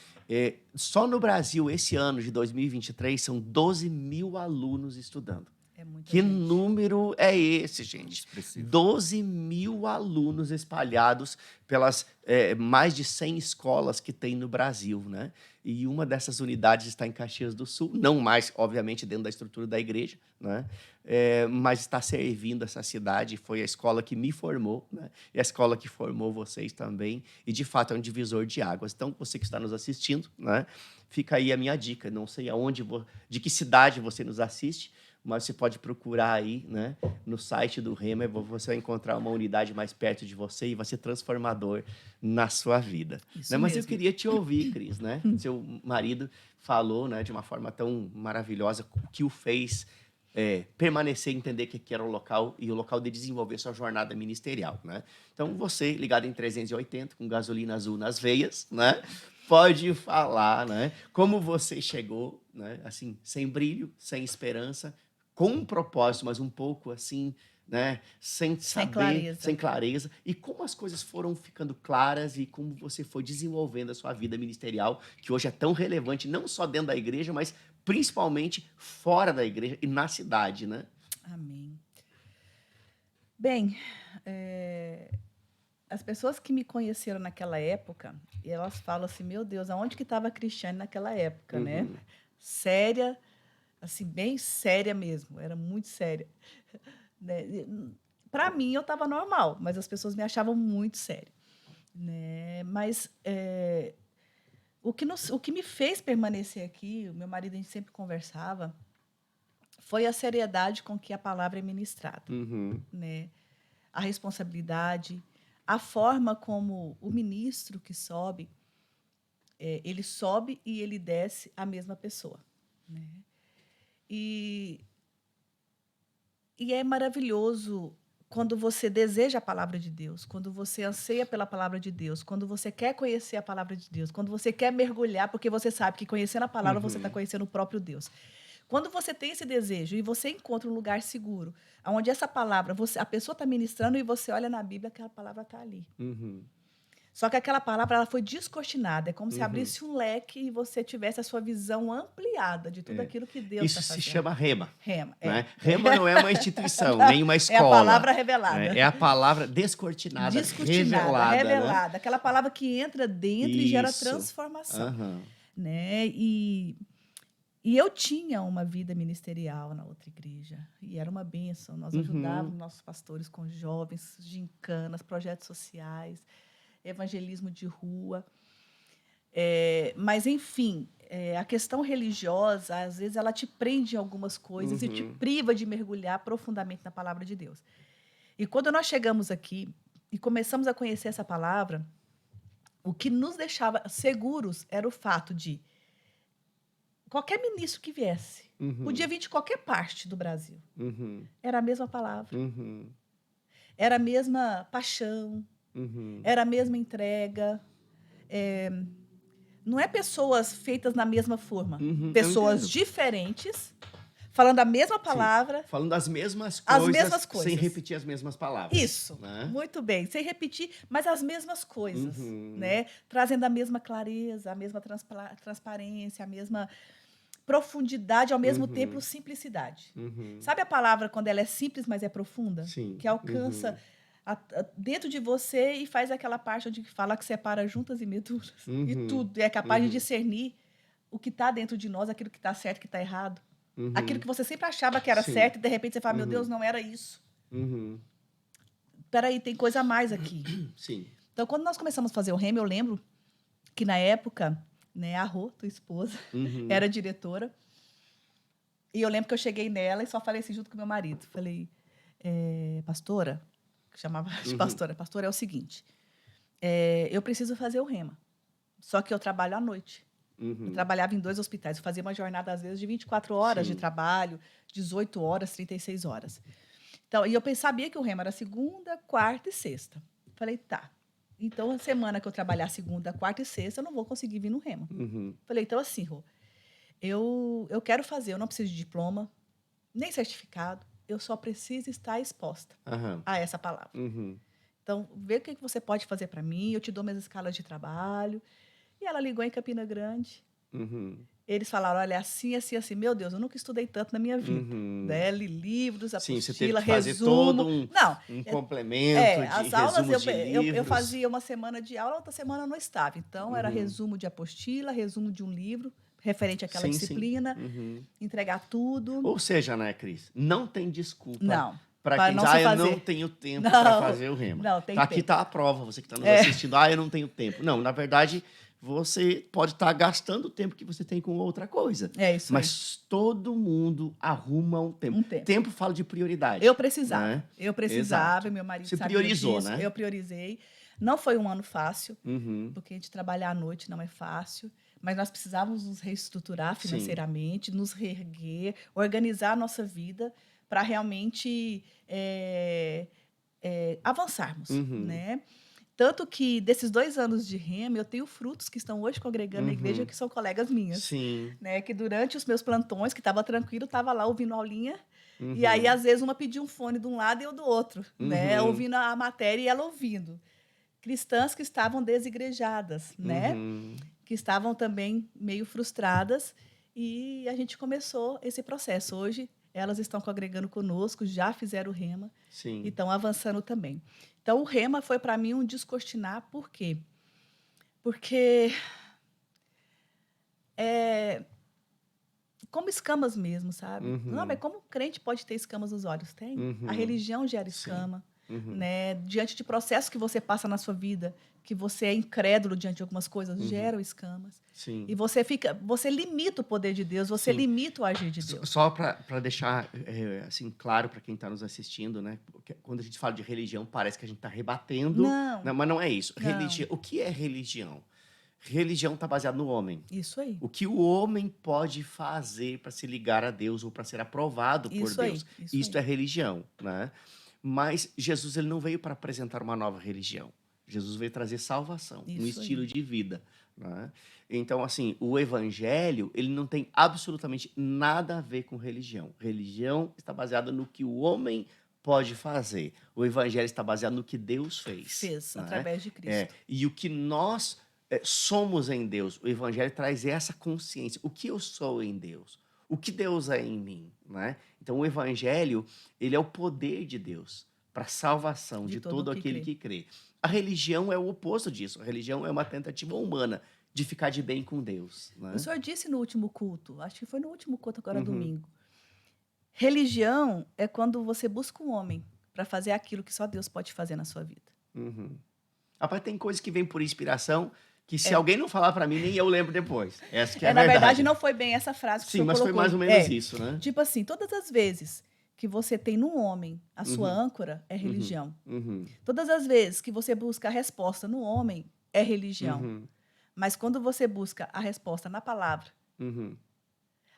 Só no Brasil, esse ano de 2023, são 12 mil alunos estudando. É muita Que gente. número é esse, gente? Expressivo. 12 mil alunos espalhados pelas mais de 100 escolas que tem no Brasil, né? E uma dessas unidades está em Caxias do Sul, não mais, obviamente, dentro da estrutura da igreja, né? Mas está servindo essa cidade. Foi a escola que me formou, né? E a escola que formou vocês também. E, de fato, é um divisor de águas. Então, você que está nos assistindo, né? Fica aí a minha dica. Não sei de que cidade você nos assiste, mas você pode procurar aí, né, no site do Rema, você vai encontrar uma unidade mais perto de você e vai ser transformador na sua vida. Isso Né? Mas eu mesmo. queria te ouvir, Cris, né? Seu marido falou, né, de uma forma tão maravilhosa o que o fez permanecer e entender que aqui era o local e o local de desenvolver sua jornada ministerial, né? Então, você, ligado em 380, com gasolina azul nas veias, né? Pode falar, né? Como você chegou, né? Assim, sem brilho, sem esperança, com um propósito, mas um pouco assim, né? Sem saber, clareza. sem clareza. E como as coisas foram ficando claras e como você foi desenvolvendo a sua vida ministerial, que hoje é tão relevante, não só dentro da igreja, mas principalmente fora da igreja e na cidade, né? Amém. Bem, as pessoas que me conheceram naquela época, elas falam assim, meu Deus, aonde que estava a Cristiane naquela época, né? Séria, assim, bem séria mesmo, era muito séria. Para mim, eu estava normal, mas as pessoas me achavam muito séria. Né? Mas o que me fez permanecer aqui, o meu marido, a gente sempre conversava, foi a seriedade com que a palavra é ministrada, Uhum. né? A responsabilidade, a forma como o ministro que sobe, ele sobe e ele desce a mesma pessoa, né? E, e é maravilhoso quando você deseja a palavra de Deus, quando você anseia pela palavra de Deus, quando você quer conhecer a palavra de Deus, quando você quer mergulhar, porque você sabe que conhecendo a palavra você está conhecendo o próprio Deus. Quando você tem esse desejo e você encontra um lugar seguro, onde essa palavra, a pessoa está ministrando e você olha na Bíblia, aquela palavra está ali. Uhum. Só que aquela palavra ela foi descortinada. É como se Uhum. abrisse um leque e você tivesse a sua visão ampliada de tudo É. aquilo que Deus está Isso fazendo. se chama rema. Rema. Né? Rema não é uma instituição, nem uma É a escola. palavra revelada. É a palavra descortinada, Descortinada, revelada. Né? Aquela palavra que entra dentro e gera Isso. transformação. Aham. Né? E eu tinha uma vida ministerial na outra igreja. E era uma bênção. Nós ajudávamos nossos pastores com jovens, gincanas, projetos sociais, evangelismo de rua. Mas, enfim, a questão religiosa, às vezes, ela te prende em algumas coisas e te priva de mergulhar profundamente na palavra de Deus. E quando nós chegamos aqui e começamos a conhecer essa palavra, o que nos deixava seguros era o fato de qualquer ministro que viesse, podia vir de qualquer parte do Brasil, era a mesma palavra, era a mesma paixão, era a mesma entrega. Não é pessoas feitas na mesma forma, pessoas diferentes, falando a mesma palavra. Sim. Falando as mesmas coisas, sem repetir as mesmas palavras. Isso, né? Muito bem. Sem repetir, mas as mesmas coisas. Né? Trazendo a mesma clareza, a mesma transparência, a mesma profundidade, ao mesmo tempo simplicidade. Sabe a palavra quando ela é simples, mas é profunda? Sim. Que alcança dentro de você e faz aquela parte onde fala que separa juntas e medulas. E tudo. E é capaz de discernir o que está dentro de nós, aquilo que está certo e que está errado. Aquilo que você sempre achava que era certo e de repente você fala, meu Deus, não era isso. Peraí, tem coisa a mais aqui. Sim. Então, quando nós começamos a fazer o Rema, eu lembro que na época, né, a Rô, tua esposa, era diretora. E eu lembro que eu cheguei nela e só falei assim, junto com meu marido. Falei, pastora, que chamava de pastora, é o seguinte, eu preciso fazer o Rema. Só que eu trabalho à noite. Eu trabalhava em 2 hospitais. Eu fazia uma jornada, às vezes, de 24 horas de trabalho, 18 horas, 36 horas. Então, e eu sabia que o Rema era segunda, quarta e sexta. Falei, tá. Então, a semana que eu trabalhar segunda, quarta e sexta, eu não vou conseguir vir no Rema. Falei, então, assim, Rô, eu quero fazer, eu não preciso de diploma, nem certificado, eu só preciso estar exposta a essa palavra. Então, vê o que você pode fazer para mim, eu te dou minhas escalas de trabalho. E ela ligou em Campina Grande. Eles falaram, olha, assim, assim, assim. Meu Deus, eu nunca estudei tanto na minha vida. Né? Li livros, apostila, Sim, você teve que fazer resumo. todo um complemento de as aulas, resumos de livros. eu fazia uma semana de aula, outra semana eu não estava. Então, era resumo de apostila, resumo de um livro, referente àquela disciplina, entregar tudo. Ou seja, né, Cris? Não tem desculpa. Não. Para quem diz, eu não tenho tempo para fazer o Rema. Não, tem Aqui está a prova, você que está nos assistindo. Eu não tenho tempo. Não, na verdade, você pode estar gastando o tempo que você tem com outra coisa. É isso. Mas todo mundo arruma um tempo. Tempo fala de prioridade. Eu precisava. Né? Eu precisava, Exato. meu marido você sabia priorizou, disso. Né? Eu priorizei. Não foi um ano fácil, porque a gente trabalhar à noite não é fácil. Mas nós precisávamos nos reestruturar financeiramente, nos reerguer, organizar a nossa vida para realmente avançarmos, né? Tanto que, desses 2 anos de Rema, eu tenho frutos que estão hoje congregando na igreja, que são colegas minhas. Sim. Né? Que durante os meus plantões, que estava tranquilo, estava lá ouvindo aulinha. E aí, às vezes, uma pedia um fone de um lado e eu do outro. Né? Ouvindo a matéria e ela ouvindo. Cristãs que estavam desigrejadas, né? Que estavam também meio frustradas. E a gente começou esse processo. Hoje, elas estão congregando conosco, já fizeram o Rema. Sim. E estão avançando também. Então, o Rema foi, para mim, um descortinar. Por quê? Porque como escamas mesmo, sabe? Não, mas como um crente pode ter escamas nos olhos? Tem. A religião gera escama. né? Diante de processos que você passa na sua vida, que você é incrédulo diante de algumas coisas, geram escamas. Sim. E você limita o poder de Deus, você Sim. limita o agir de Deus. Só para deixar assim claro para quem está nos assistindo, né? Porque quando a gente fala de religião, parece que a gente está rebatendo. Não. Né? Mas não é isso. Não. O que é religião? Religião está baseada no homem. Isso aí. O que o homem pode fazer para se ligar a Deus ou para ser aprovado por Isso aí, Deus. isso Isto aí. é religião, né? Mas Jesus ele não veio para apresentar uma nova religião. Jesus veio trazer salvação, um Isso estilo aí. de vida, né? Então, assim, o evangelho, ele não tem absolutamente nada a ver com religião. Religião está baseada no que o homem pode fazer. O evangelho está baseado no que Deus fez. Né? Através de Cristo. E o que nós somos em Deus. O evangelho traz essa consciência. O que eu sou em Deus? O que Deus é em mim? Né? Então, o evangelho, ele é o poder de Deus para a salvação de todo aquele que crê. A religião é o oposto disso. A religião é uma tentativa humana de ficar de bem com Deus. Né? O senhor disse no último culto, acho que foi no último culto agora domingo, religião é quando você busca um homem para fazer aquilo que só Deus pode fazer na sua vida. Rapaz, tem coisas que vêm por inspiração que se alguém não falar para mim, nem eu lembro depois. Essa que é a na verdade. verdade, não foi bem essa frase que o senhor colocou. Sim, mas foi mais ou menos isso, né? Tipo assim, todas as vezes que você tem num homem a sua âncora, é religião. Todas as vezes que você busca a resposta no homem, é religião. Mas quando você busca a resposta na palavra.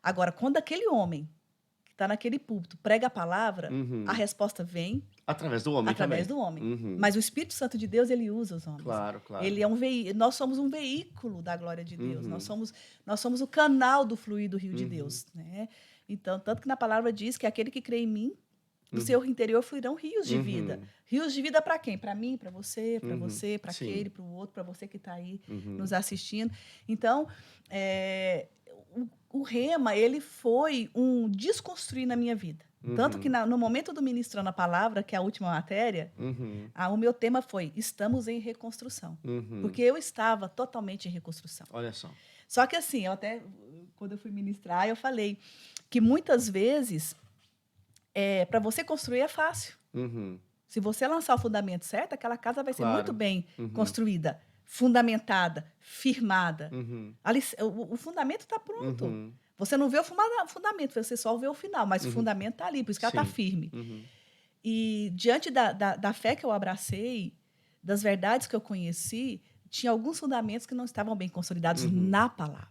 Agora, quando aquele homem que está naquele púlpito prega a palavra, a resposta vem através do homem através também. do homem. Mas o Espírito Santo de Deus, ele usa os homens. Claro. Ele é nós somos um veículo da glória de Deus. Nós somos o canal do fluir do rio de Deus, né? Então, tanto que na palavra diz que aquele que crê em mim, do seu interior fluirão rios de vida. Rios de vida para quem? Para mim, para você, para aquele, para o outro, para você que está aí nos assistindo. Então, o Rema, ele foi um desconstruir na minha vida. Tanto que no momento do Ministrando a Palavra, que é a última matéria, o meu tema foi Estamos em Reconstrução. Porque eu estava totalmente em reconstrução. Olha só. Só que assim, quando eu fui ministrar, eu falei que muitas vezes, para você construir é fácil. Se você lançar o fundamento certo, aquela casa vai ser muito bem construída, fundamentada, firmada. Ali, o fundamento está pronto. Você não vê o fundamento, você só vê o final, mas o fundamento está ali, por isso que ela está firme. E diante da fé que eu abracei, das verdades que eu conheci, tinha alguns fundamentos que não estavam bem consolidados na palavra.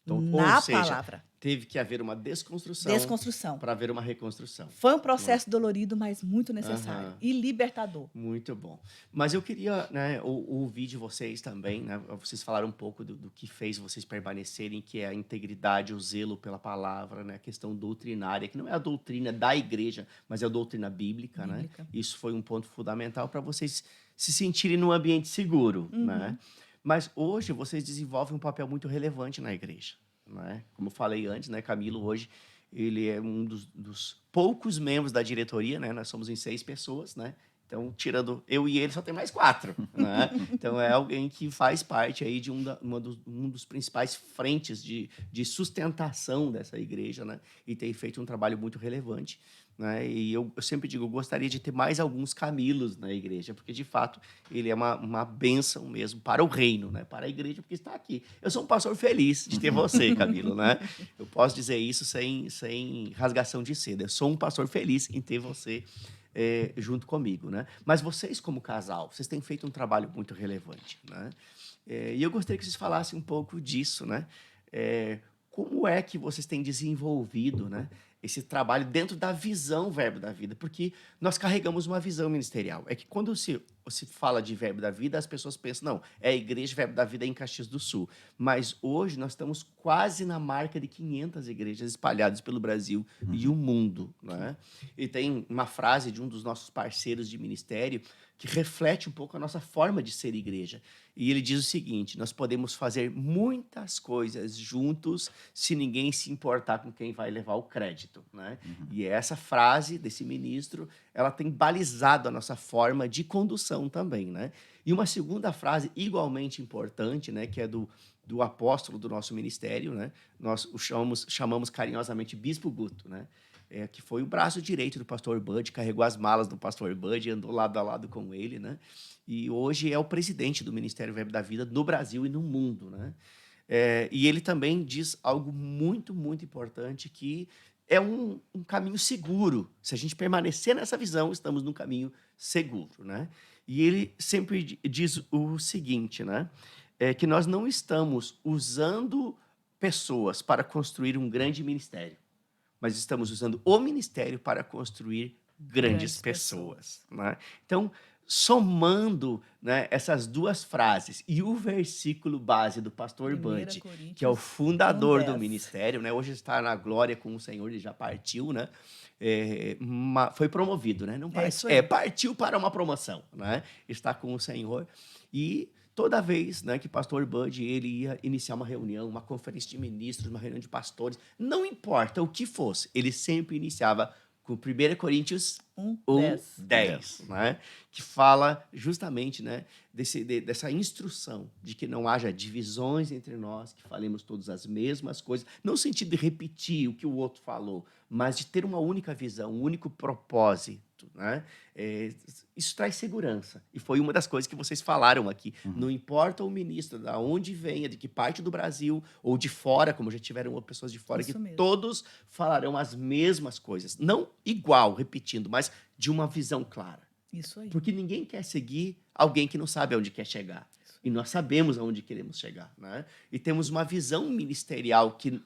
Então, Na palavra. Teve que haver uma desconstrução. Para haver uma reconstrução. Foi um processo dolorido, mas muito necessário. E libertador. Muito bom. Mas eu queria, né, ouvir de vocês também, né? Vocês falaram um pouco do que fez vocês permanecerem, que é a integridade, o zelo pela palavra, né? A questão doutrinária, que não é a doutrina da igreja, mas é a doutrina bíblica, né? Isso foi um ponto fundamental para vocês se sentirem num ambiente seguro, né? Mas hoje vocês desenvolvem um papel muito relevante na igreja. Né? Como eu falei antes, né, Camilo hoje ele é um dos poucos membros da diretoria, né? Nós somos em 6 pessoas, né? Então, tirando eu e ele, só tem mais 4. Né? Então, é alguém que faz parte aí de um dos principais frentes de sustentação dessa igreja, né? E tem feito um trabalho muito relevante. Né? E eu sempre digo, eu gostaria de ter mais alguns Camilos na igreja, porque, de fato, ele é uma bênção mesmo para o reino, né? Para a igreja, porque está aqui. Eu sou um pastor feliz de ter você, Camilo, né? Eu posso dizer isso sem rasgação de seda. Eu sou um pastor feliz em ter você junto comigo, né? Mas vocês, como casal, vocês têm feito um trabalho muito relevante, né? E eu gostaria que vocês falassem um pouco disso, né? Como é que vocês têm desenvolvido, né, esse trabalho dentro da visão Verbo da Vida? Porque nós carregamos uma visão ministerial. É que quando se fala de Verbo da Vida, as pessoas pensam, não, é a igreja Verbo da Vida em Caxias do Sul. Mas hoje nós estamos quase na marca de 500 igrejas espalhadas pelo Brasil e o mundo. Né? E tem uma frase de um dos nossos parceiros de ministério que reflete um pouco a nossa forma de ser igreja. E ele diz o seguinte: nós podemos fazer muitas coisas juntos se ninguém se importar com quem vai levar o crédito. Né? E essa frase desse ministro, ela tem balizado a nossa forma de condução também. Né? E uma segunda frase igualmente importante, né, que é do apóstolo do nosso ministério, né? Nós o chamamos carinhosamente Bispo Guto, né? que foi o braço direito do pastor Bud, carregou as malas do pastor Bud, andou lado a lado com ele, né? E hoje é o presidente do Ministério Verbo da Vida no Brasil e no mundo, né? E ele também diz algo muito, muito importante, que é um caminho seguro. Se a gente permanecer nessa visão, estamos num caminho seguro, né? E ele sempre diz o seguinte, né? Que nós não estamos usando pessoas para construir um grande ministério, mas estamos usando o ministério para construir grandes pessoas, né? Então, somando, né, essas duas frases e o versículo base do pastor 1 Bud, que é o Coríntios fundador 1:10. do ministério, né? Hoje está na glória com o Senhor, ele já partiu, né? Foi promovido, né? Não isso aí. partiu para uma promoção, né? Está com o Senhor. E toda vez, né, que pastor Bud ele ia iniciar uma reunião, uma conferência de ministros, uma reunião de pastores, não importa o que fosse, ele sempre iniciava com 1 Coríntios 1:10, né? Que fala justamente, né, dessa instrução de que não haja divisões entre nós, que falemos todas as mesmas coisas, não no sentido de repetir o que o outro falou, mas de ter uma única visão, um único propósito, né? Isso traz segurança. E foi uma das coisas que vocês falaram aqui. Não importa o ministro, de onde venha, de que parte do Brasil ou de fora, como já tiveram pessoas de fora, Isso que mesmo. todos falarão as mesmas coisas. Não igual, repetindo, mas de uma visão clara. Isso aí. Porque ninguém quer seguir alguém que não sabe aonde quer chegar. E nós sabemos aonde queremos chegar, né? E temos uma visão ministerial que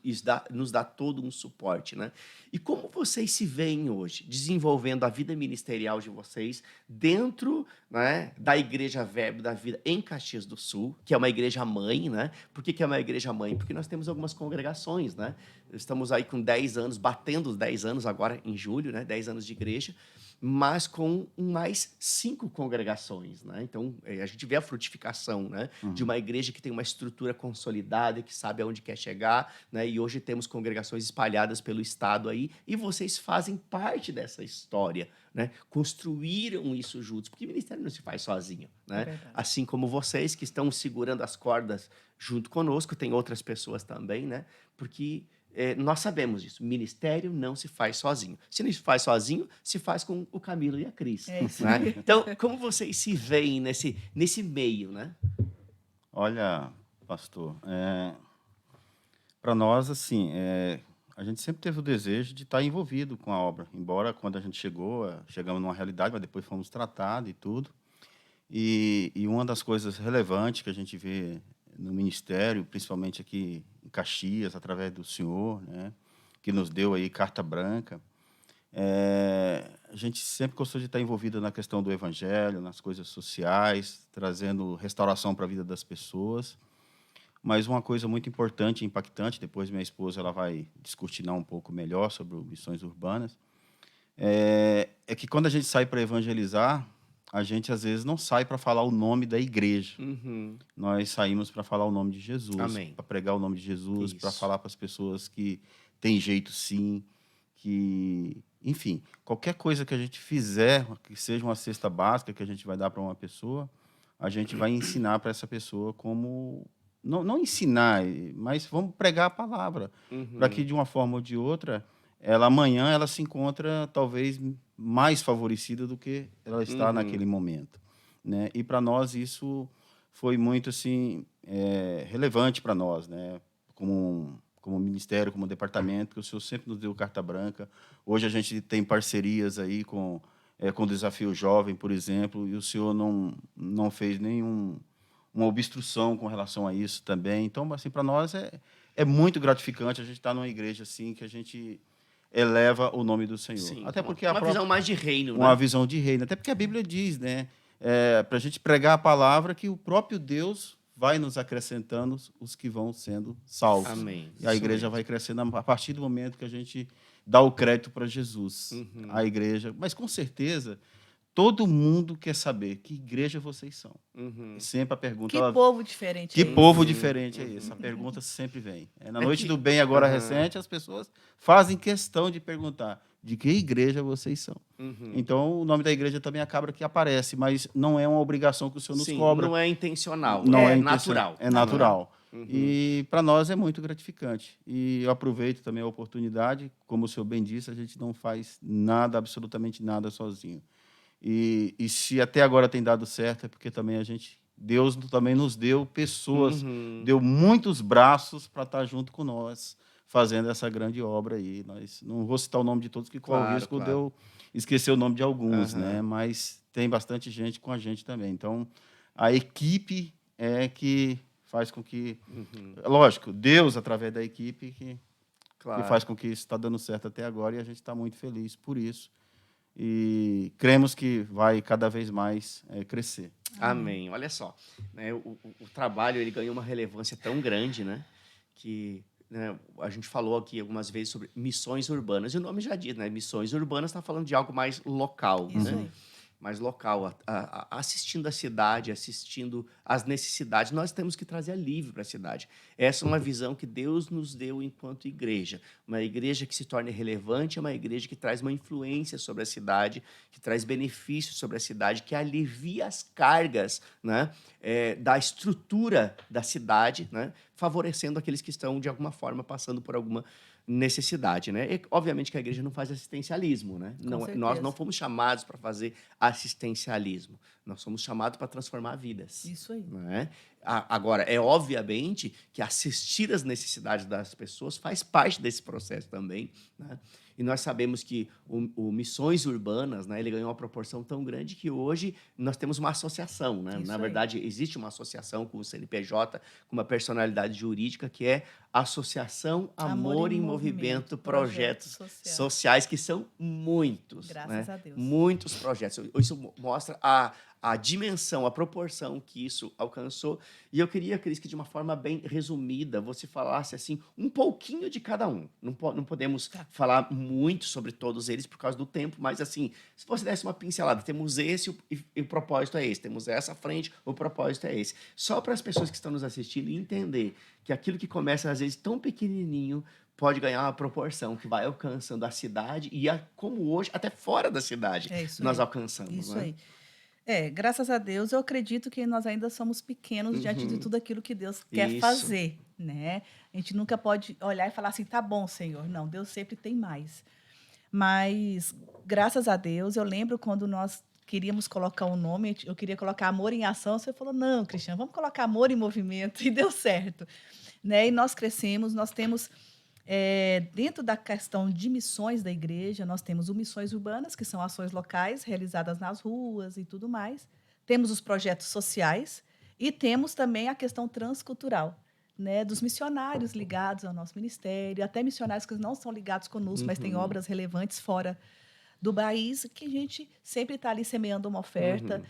nos dá todo um suporte, né? E como vocês se veem hoje, desenvolvendo a vida ministerial de vocês dentro, né, da Igreja Verbo da Vida em Caxias do Sul, que é uma igreja mãe, né? Por que é uma igreja mãe? Porque nós temos algumas congregações, né? Estamos aí com 10 anos, batendo os 10 anos agora em julho, né? 10 anos de igreja, mas com mais 5 congregações, né? Então, a gente vê a frutificação, né, de uma igreja que tem uma estrutura consolidada, que sabe aonde quer chegar, né? E hoje temos congregações espalhadas pelo estado aí, e vocês fazem parte dessa história, né? Construíram isso juntos, porque o ministério não se faz sozinho, né? É verdade. Assim como vocês que estão segurando as cordas junto conosco, tem outras pessoas também, né? Porque nós sabemos disso. Ministério não se faz sozinho. Se não se faz sozinho, se faz com o Camilo e a Cris. É isso Né? aí. Então, como vocês se veem nesse meio, né? Olha, pastor, para nós, assim, a gente sempre teve o desejo de estar envolvido com a obra, embora quando a gente chegamos numa realidade, mas depois fomos tratados e tudo. E uma das coisas relevantes que a gente vê no ministério, principalmente aqui em Caxias, através do senhor, né, que nos deu aí carta branca, a gente sempre gostou de estar envolvido na questão do evangelho, nas coisas sociais, trazendo restauração para a vida das pessoas. Mas uma coisa muito importante e impactante, depois minha esposa ela vai descortinar um pouco melhor sobre missões urbanas, é que quando a gente sai para evangelizar, a gente às vezes não sai para falar o nome da igreja. Nós saímos para falar o nome de Jesus, para pregar o nome de Jesus, para falar para as pessoas que tem jeito sim, que, enfim, qualquer coisa que a gente fizer, que seja uma cesta básica que a gente vai dar para uma pessoa, a gente vai ensinar para essa pessoa como... Não ensinar, mas vamos pregar a palavra, para que, de uma forma ou de outra, amanhã ela se encontra, talvez, mais favorecida do que ela está naquele momento, né? E, para nós, isso foi muito assim, relevante para nós, né? Como ministério, como departamento, que o senhor sempre nos deu carta branca. Hoje a gente tem parcerias aí com o Desafio Jovem, por exemplo, e o senhor não fez uma obstrução com relação a isso também. Então, assim, para nós é muito gratificante a gente estar numa igreja assim, que a gente eleva o nome do Senhor. Sim, até porque uma visão mais de reino, uma né? visão de reino. Até porque a Bíblia diz, né, para a gente pregar a palavra, que o próprio Deus vai nos acrescentando os que vão sendo salvos. Amém. E a igreja vai crescendo a partir do momento que a gente dá o crédito para Jesus. A igreja. Mas, com certeza, todo mundo quer saber que igreja vocês são. Sempre a pergunta... Que povo diferente Que é esse? povo diferente é esse? A pergunta sempre vem. Na Noite do Bem, agora recente, as pessoas fazem questão de perguntar de que igreja vocês são. Então, o nome da igreja também acaba que aparece, mas não é uma obrigação que o senhor nos cobra. Não é intencional, Não é intencional, natural. É natural. E para nós é muito gratificante. E eu aproveito também a oportunidade, como o senhor bem disse, a gente não faz nada, absolutamente nada sozinho. E se até agora tem dado certo, é porque também Deus também nos deu pessoas, deu muitos braços para estar junto com nós, fazendo essa grande obra aí. Não vou citar o nome de todos, que corre o risco de eu esquecer o nome de alguns, né? Mas tem bastante gente com a gente também. Então, a equipe é que faz com que... Lógico, Deus, através da equipe, que faz com que isso está dando certo até agora, e a gente está muito feliz por isso. E cremos que vai cada vez mais crescer. Amém. Olha só, né, o trabalho ele ganhou uma relevância tão grande, né, que, né, a gente falou aqui algumas vezes sobre missões urbanas, e o nome já diz, né, missões urbanas está falando de algo mais local, Isso né? aí. Mais local, assistindo a cidade, assistindo às necessidades, nós temos que trazer alívio para a cidade. Essa é uma visão que Deus nos deu enquanto igreja. Uma igreja que se torne relevante é uma igreja que traz uma influência sobre a cidade, que traz benefícios sobre a cidade, que alivia as cargas, né, da estrutura da cidade, né, favorecendo aqueles que estão, de alguma forma, passando por alguma necessidade, né? E, obviamente que a igreja não faz assistencialismo, né? Nós não fomos chamados para fazer assistencialismo. Nós somos chamados para transformar vidas. Isso aí. Né? Agora, é obviamente que assistir às necessidades das pessoas faz parte desse processo também, né? E nós sabemos que o Missões Urbanas, né, ele ganhou uma proporção tão grande que hoje nós temos uma associação, né? Na verdade, existe uma associação com o CNPJ, com uma personalidade jurídica, que é Associação Amor em Movimento Projetos Sociais, que são muitos. Graças a Deus. Muitos projetos. Isso mostra a dimensão, a proporção que isso alcançou. E eu queria, Cris, que de uma forma bem resumida, você falasse assim um pouquinho de cada um. Não podemos falar muito sobre todos eles por causa do tempo, mas assim, se você desse uma pincelada, temos esse e o propósito é esse, temos essa frente, o propósito é esse. Só para as pessoas que estão nos assistindo entender que aquilo que começa às vezes tão pequenininho pode ganhar uma proporção que vai alcançando a cidade e como hoje, até fora da cidade, nós alcançamos. Isso né? aí. Graças a Deus, eu acredito que nós ainda somos pequenos diante de tudo aquilo que Deus quer fazer, né? A gente nunca pode olhar e falar assim, tá bom, Senhor. Não, Deus sempre tem mais. Mas, graças a Deus, eu lembro quando nós queríamos colocar um nome, eu queria colocar Amor em Ação, você falou, não, Cristiano, vamos colocar Amor em Movimento, e deu certo. Né? E nós crescemos, nós temos... dentro da questão de missões da igreja, nós temos o Missões Urbanas, que são ações locais realizadas nas ruas e tudo mais. Temos os projetos sociais e temos também a questão transcultural, né, dos missionários ligados ao nosso ministério, até missionários que não são ligados conosco, mas têm obras relevantes fora do país, que a gente sempre está ali semeando uma oferta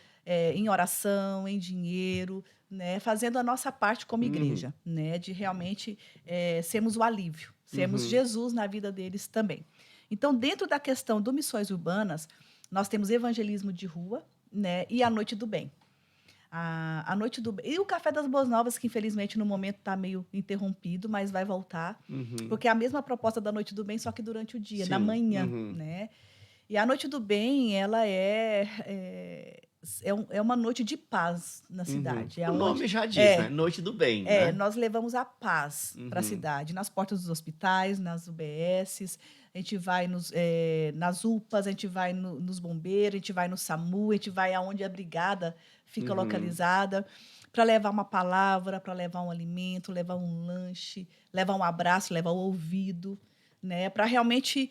em oração, em dinheiro, né, fazendo a nossa parte como igreja, né, de realmente sermos o alívio, sermos Jesus na vida deles também. Então, dentro da questão do Missões Urbanas, nós temos evangelismo de rua, né, e a Noite do Bem. A Noite do Bem. E o Café das Boas Novas, que infelizmente no momento está meio interrompido, mas vai voltar, porque é a mesma proposta da Noite do Bem, só que durante o dia, na manhã, né? E a Noite do Bem, ela é uma noite de paz na cidade. O nome já diz, né? Noite do Bem. Né? Nós levamos a paz para a cidade, nas portas dos hospitais, nas UBSs, a gente vai nas UPAs, a gente vai nos bombeiros, a gente vai no SAMU, a gente vai aonde a brigada fica localizada, para levar uma palavra, para levar um alimento, levar um lanche, levar um abraço, levar o ouvido, né? Para realmente...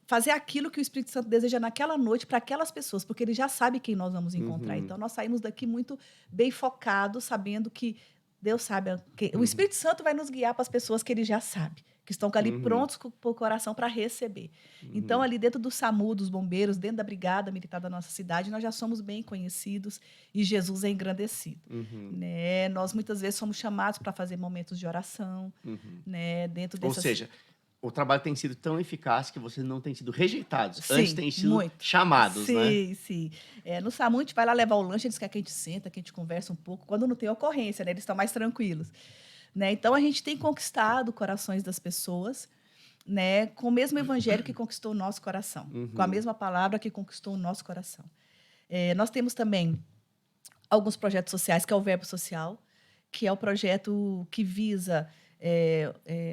fazer aquilo que o Espírito Santo deseja naquela noite para aquelas pessoas, porque ele já sabe quem nós vamos encontrar. Então, nós saímos daqui muito bem focados, sabendo que Deus sabe, o Espírito Santo vai nos guiar para as pessoas que ele já sabe, que estão ali prontos com o coração para receber. Então, ali dentro do SAMU, dos bombeiros, dentro da brigada militar da nossa cidade, nós já somos bem conhecidos e Jesus é engrandecido. Né? Nós, muitas vezes, somos chamados para fazer momentos de oração, né? Dentro dessas... Ou seja, o trabalho tem sido tão eficaz que vocês não têm sido rejeitados. Sim, antes têm sido chamados, sim, né? Sim. No SAMU, a gente vai lá levar o lanche, eles querem que a gente senta, que a gente conversa um pouco. Quando não tem ocorrência, né? Eles estão mais tranquilos. Né? Então, a gente tem conquistado corações das pessoas, né? Com o mesmo evangelho que conquistou o nosso coração. Com a mesma palavra que conquistou o nosso coração. Nós temos também alguns projetos sociais, que é o Verbo Social, que é o projeto que visa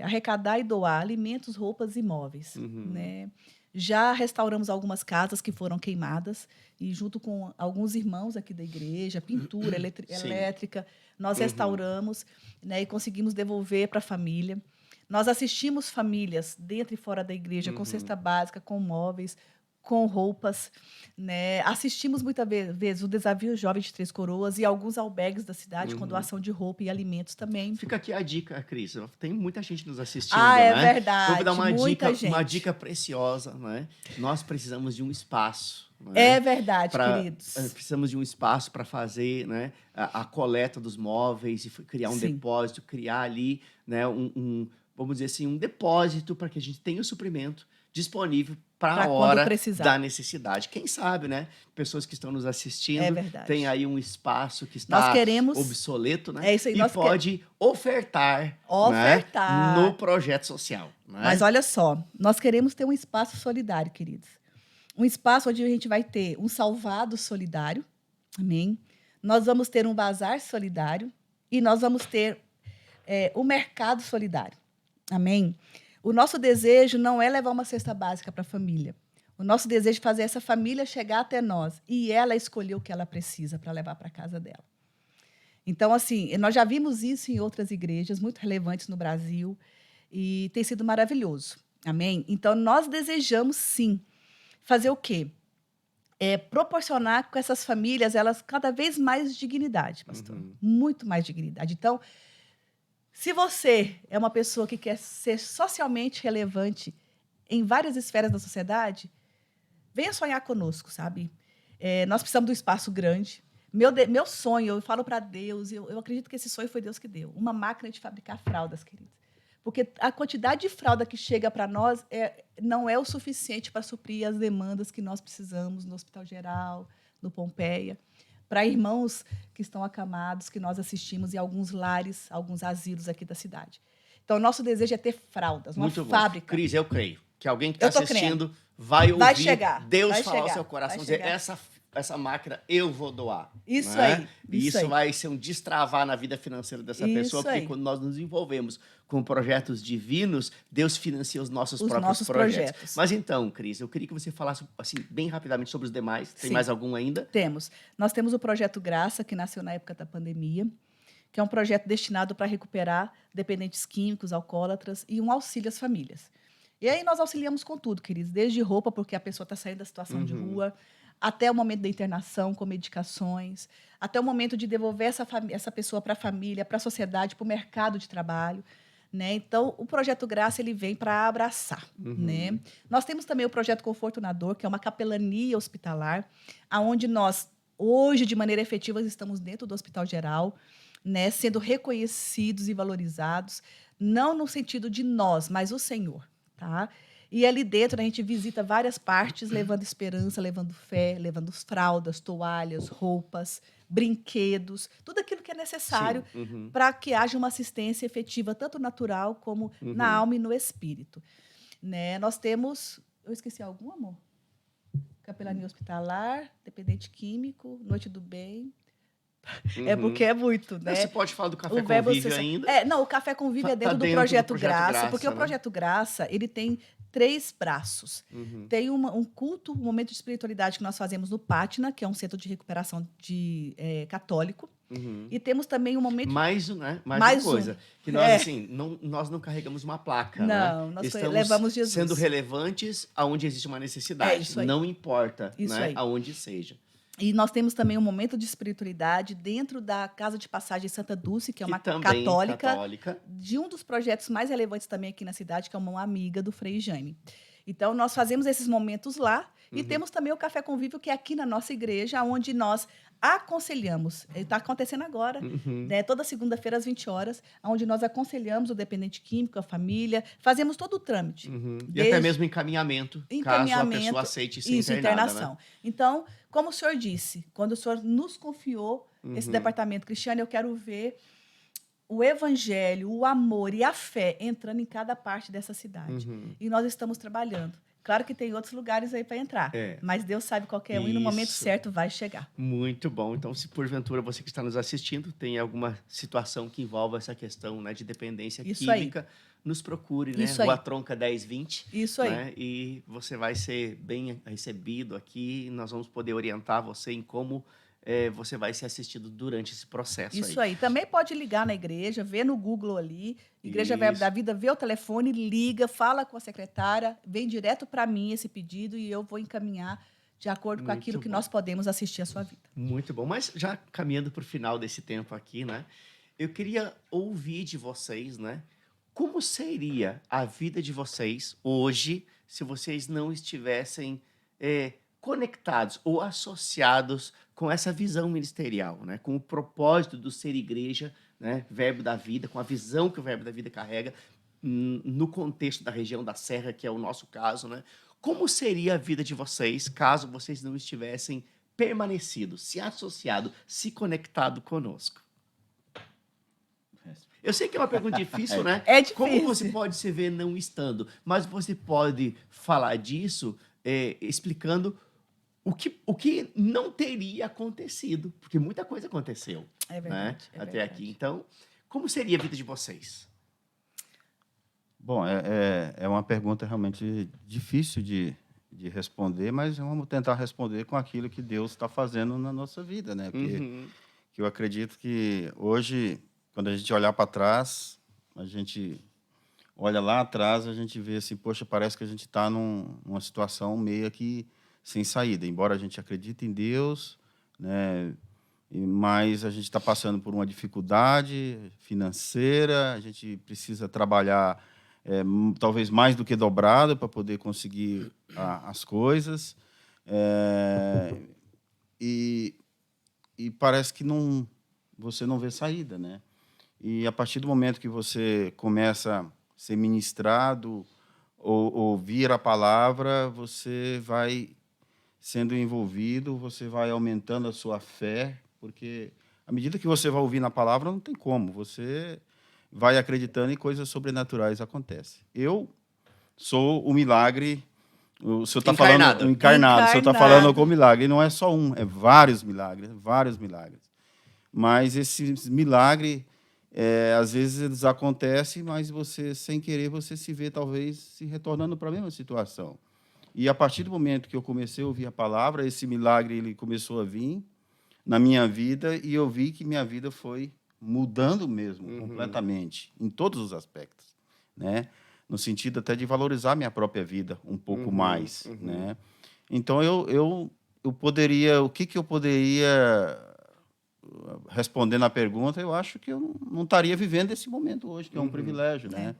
arrecadar e doar alimentos, roupas e móveis. Né? Já restauramos algumas casas que foram queimadas e, junto com alguns irmãos aqui da igreja, pintura, elétrica, nós restauramos, né, e conseguimos devolver para a família. Nós assistimos famílias dentro e fora da igreja com cesta básica, com móveis, com roupas, né? Assistimos muitas vezes o Desafio Jovem de Três Coroas e alguns albergues da cidade com doação de roupa e alimentos também. Fica aqui a dica, Cris. Tem muita gente nos assistindo, é né? verdade. Vou dar uma uma dica preciosa, né? Nós precisamos de um espaço. Né? É verdade, queridos. Precisamos de um espaço para fazer, né, a coleta dos móveis e criar um depósito, criar ali, né, vamos dizer assim, um depósito para que a gente tenha o suprimento disponível para a hora da necessidade. Quem sabe, né? Pessoas que estão nos assistindo tem aí um espaço que está obsoleto, né? É isso aí, e pode ofertar né, no projeto social. Né? Mas olha só, nós queremos ter um espaço solidário, queridos. Um espaço onde a gente vai ter um salvado solidário, amém? Nós vamos ter um bazar solidário e nós vamos ter o mercado solidário, amém? O nosso desejo não é levar uma cesta básica para a família. O nosso desejo é fazer essa família chegar até nós e ela escolher o que ela precisa para levar para a casa dela. Então, assim, nós já vimos isso em outras igrejas muito relevantes no Brasil e tem sido maravilhoso, amém? Então, nós desejamos, sim, fazer o quê? Proporcionar com essas famílias elas cada vez mais dignidade, pastor. Muito mais dignidade. Então, se você é uma pessoa que quer ser socialmente relevante em várias esferas da sociedade, venha sonhar conosco, sabe? Nós precisamos de um espaço grande. Meu sonho, eu falo para Deus, eu acredito que esse sonho foi Deus que deu. Uma máquina de fabricar fraldas, queridos. Porque a quantidade de fralda que chega para nós não é o suficiente para suprir as demandas que nós precisamos no Hospital Geral, no Pompeia. Para irmãos que estão acamados, que nós assistimos em alguns lares, alguns asilos aqui da cidade. Então, nosso desejo é ter fraldas, uma fábrica. Cris, eu creio que alguém que está assistindo vai ouvir Deus falar ao seu coração, dizer, essa máquina eu vou doar. Isso né? aí. E isso vai ser um destravar na vida financeira dessa pessoa, porque quando nós nos envolvemos com projetos divinos, Deus financia os nossos próprios projetos. Mas então, Cris, eu queria que você falasse assim, bem rapidamente sobre os demais. Tem mais algum ainda? Temos. Nós temos o Projeto Graça, que nasceu na época da pandemia, que é um projeto destinado para recuperar dependentes químicos, alcoólatras e um auxílio às famílias. E aí nós auxiliamos com tudo, queridos, desde roupa, porque a pessoa está saindo da situação de rua, até o momento da internação com medicações, até o momento de devolver essa pessoa para a família, para a sociedade, para o mercado de trabalho. Né? Então, o Projeto Graça ele vem para abraçar. Né? Nós temos também o Projeto Conforto na Dor, que é uma capelania hospitalar, onde nós, hoje, de maneira efetiva, estamos dentro do Hospital Geral, né? Sendo reconhecidos e valorizados, não no sentido de nós, mas o Senhor. Tá? E ali dentro a gente visita várias partes, levando esperança, levando fé, levando fraldas, toalhas, roupas, brinquedos, tudo aquilo que é necessário para que haja uma assistência efetiva, tanto natural como na alma e no espírito. Né? Nós temos... Eu esqueci algum, amor? Capelania hospitalar, dependente químico, Noite do Bem... porque é muito, né? Você pode falar do Café Convívio ainda? Não, o Café Convívio é dentro do Projeto Graça, porque o Projeto Graça ele tem 3 braços. Tem um culto, um momento de espiritualidade que nós fazemos no Pátina, que é um centro de recuperação católico. E temos também um momento... Mais uma coisa. Que nós, assim, nós não carregamos uma placa. Não, né? nós Estamos levamos Jesus. Sendo relevantes aonde existe uma necessidade. Isso aí. Não importa Isso né, aí. aonde seja. E nós temos também um momento de espiritualidade dentro da Casa de Passagem Santa Dulce, que é uma católica, de um dos projetos mais relevantes também aqui na cidade, que é uma amiga do Frei Jaime. Então, nós fazemos esses momentos lá e temos também o Café Convívio, que é aqui na nossa igreja, onde nós aconselhamos. Está acontecendo agora, né, toda segunda-feira às 20 horas, onde nós aconselhamos o dependente químico, a família, fazemos todo o trâmite. E até mesmo encaminhamento, caso a pessoa aceite ser internação. Né? Então, como o senhor disse, quando o senhor nos confiou esse departamento, Cristiane, eu quero ver o evangelho, o amor e a fé entrando em cada parte dessa cidade. E nós estamos trabalhando. Claro que tem outros lugares aí para entrar, mas Deus sabe qualquer um e no momento Isso. certo vai chegar. Muito bom. Então, se porventura você que está nos assistindo tem alguma situação que envolva essa questão, né, de dependência Isso aí. química, nos procure, né? Isso aí. Rua Tronca 1020, Isso aí. né? E você vai ser bem recebido aqui. Nós vamos poder orientar você em como você vai ser assistido durante esse processo Isso aí. Também pode ligar na igreja, vê no Google ali, Igreja Verbo da Isso. Vida, vê o telefone, liga, fala com a secretária, vem direto para mim esse pedido e eu vou encaminhar de acordo com Muito aquilo que bom. nós podemos assistir a sua vida. Muito bom. Mas já caminhando para o final desse tempo aqui, né? Eu queria ouvir de vocês, né? Como seria a vida de vocês hoje se vocês não estivessem conectados ou associados com essa visão ministerial, né? Com o propósito do ser igreja, né? Verbo da Vida, com a visão que o Verbo da Vida carrega no contexto da região da Serra, que é o nosso caso, né? Como seria a vida de vocês caso vocês não estivessem permanecido, se associado, se conectado conosco? Eu sei que é uma pergunta difícil, né? É difícil. Como você pode se ver não estando? Mas você pode falar disso explicando o que não teria acontecido, porque muita coisa aconteceu, É verdade. né? É Até verdade. aqui. Então, como seria a vida de vocês? Bom, é uma pergunta realmente difícil de responder, mas vamos tentar responder com aquilo que Deus está fazendo na nossa vida, né? Porque Uhum. que eu acredito que hoje, quando a gente olhar para trás, a gente olha lá atrás, a gente vê assim, poxa, parece que a gente está numa situação meio que sem saída. Embora a gente acredite em Deus, né? Mas a gente está passando por uma dificuldade financeira, a gente precisa trabalhar talvez mais do que dobrado para poder conseguir as coisas. E parece que você não vê saída, né? E a partir do momento que você começa a ser ministrado ou ouvir a palavra, você vai sendo envolvido, você vai aumentando a sua fé, porque à medida que você vai ouvindo a palavra, não tem como, você vai acreditando e coisas sobrenaturais acontecem. Eu sou o milagre. O senhor está falando encarnado. O senhor está falando com milagre. E não é só um, é vários milagres, vários milagres. Mas esses milagres, às vezes eles acontecem, mas você, sem querer, você se vê talvez se retornando para a mesma situação. E a partir do momento que eu comecei a ouvir a palavra, esse milagre ele começou a vir na minha vida e eu vi que minha vida foi mudando mesmo, completamente, em todos os aspectos, né? No sentido até de valorizar minha própria vida um pouco mais, né? Então eu poderia, o que eu poderia respondendo à pergunta, eu acho que eu não estaria vivendo esse momento hoje, que é um privilégio, né?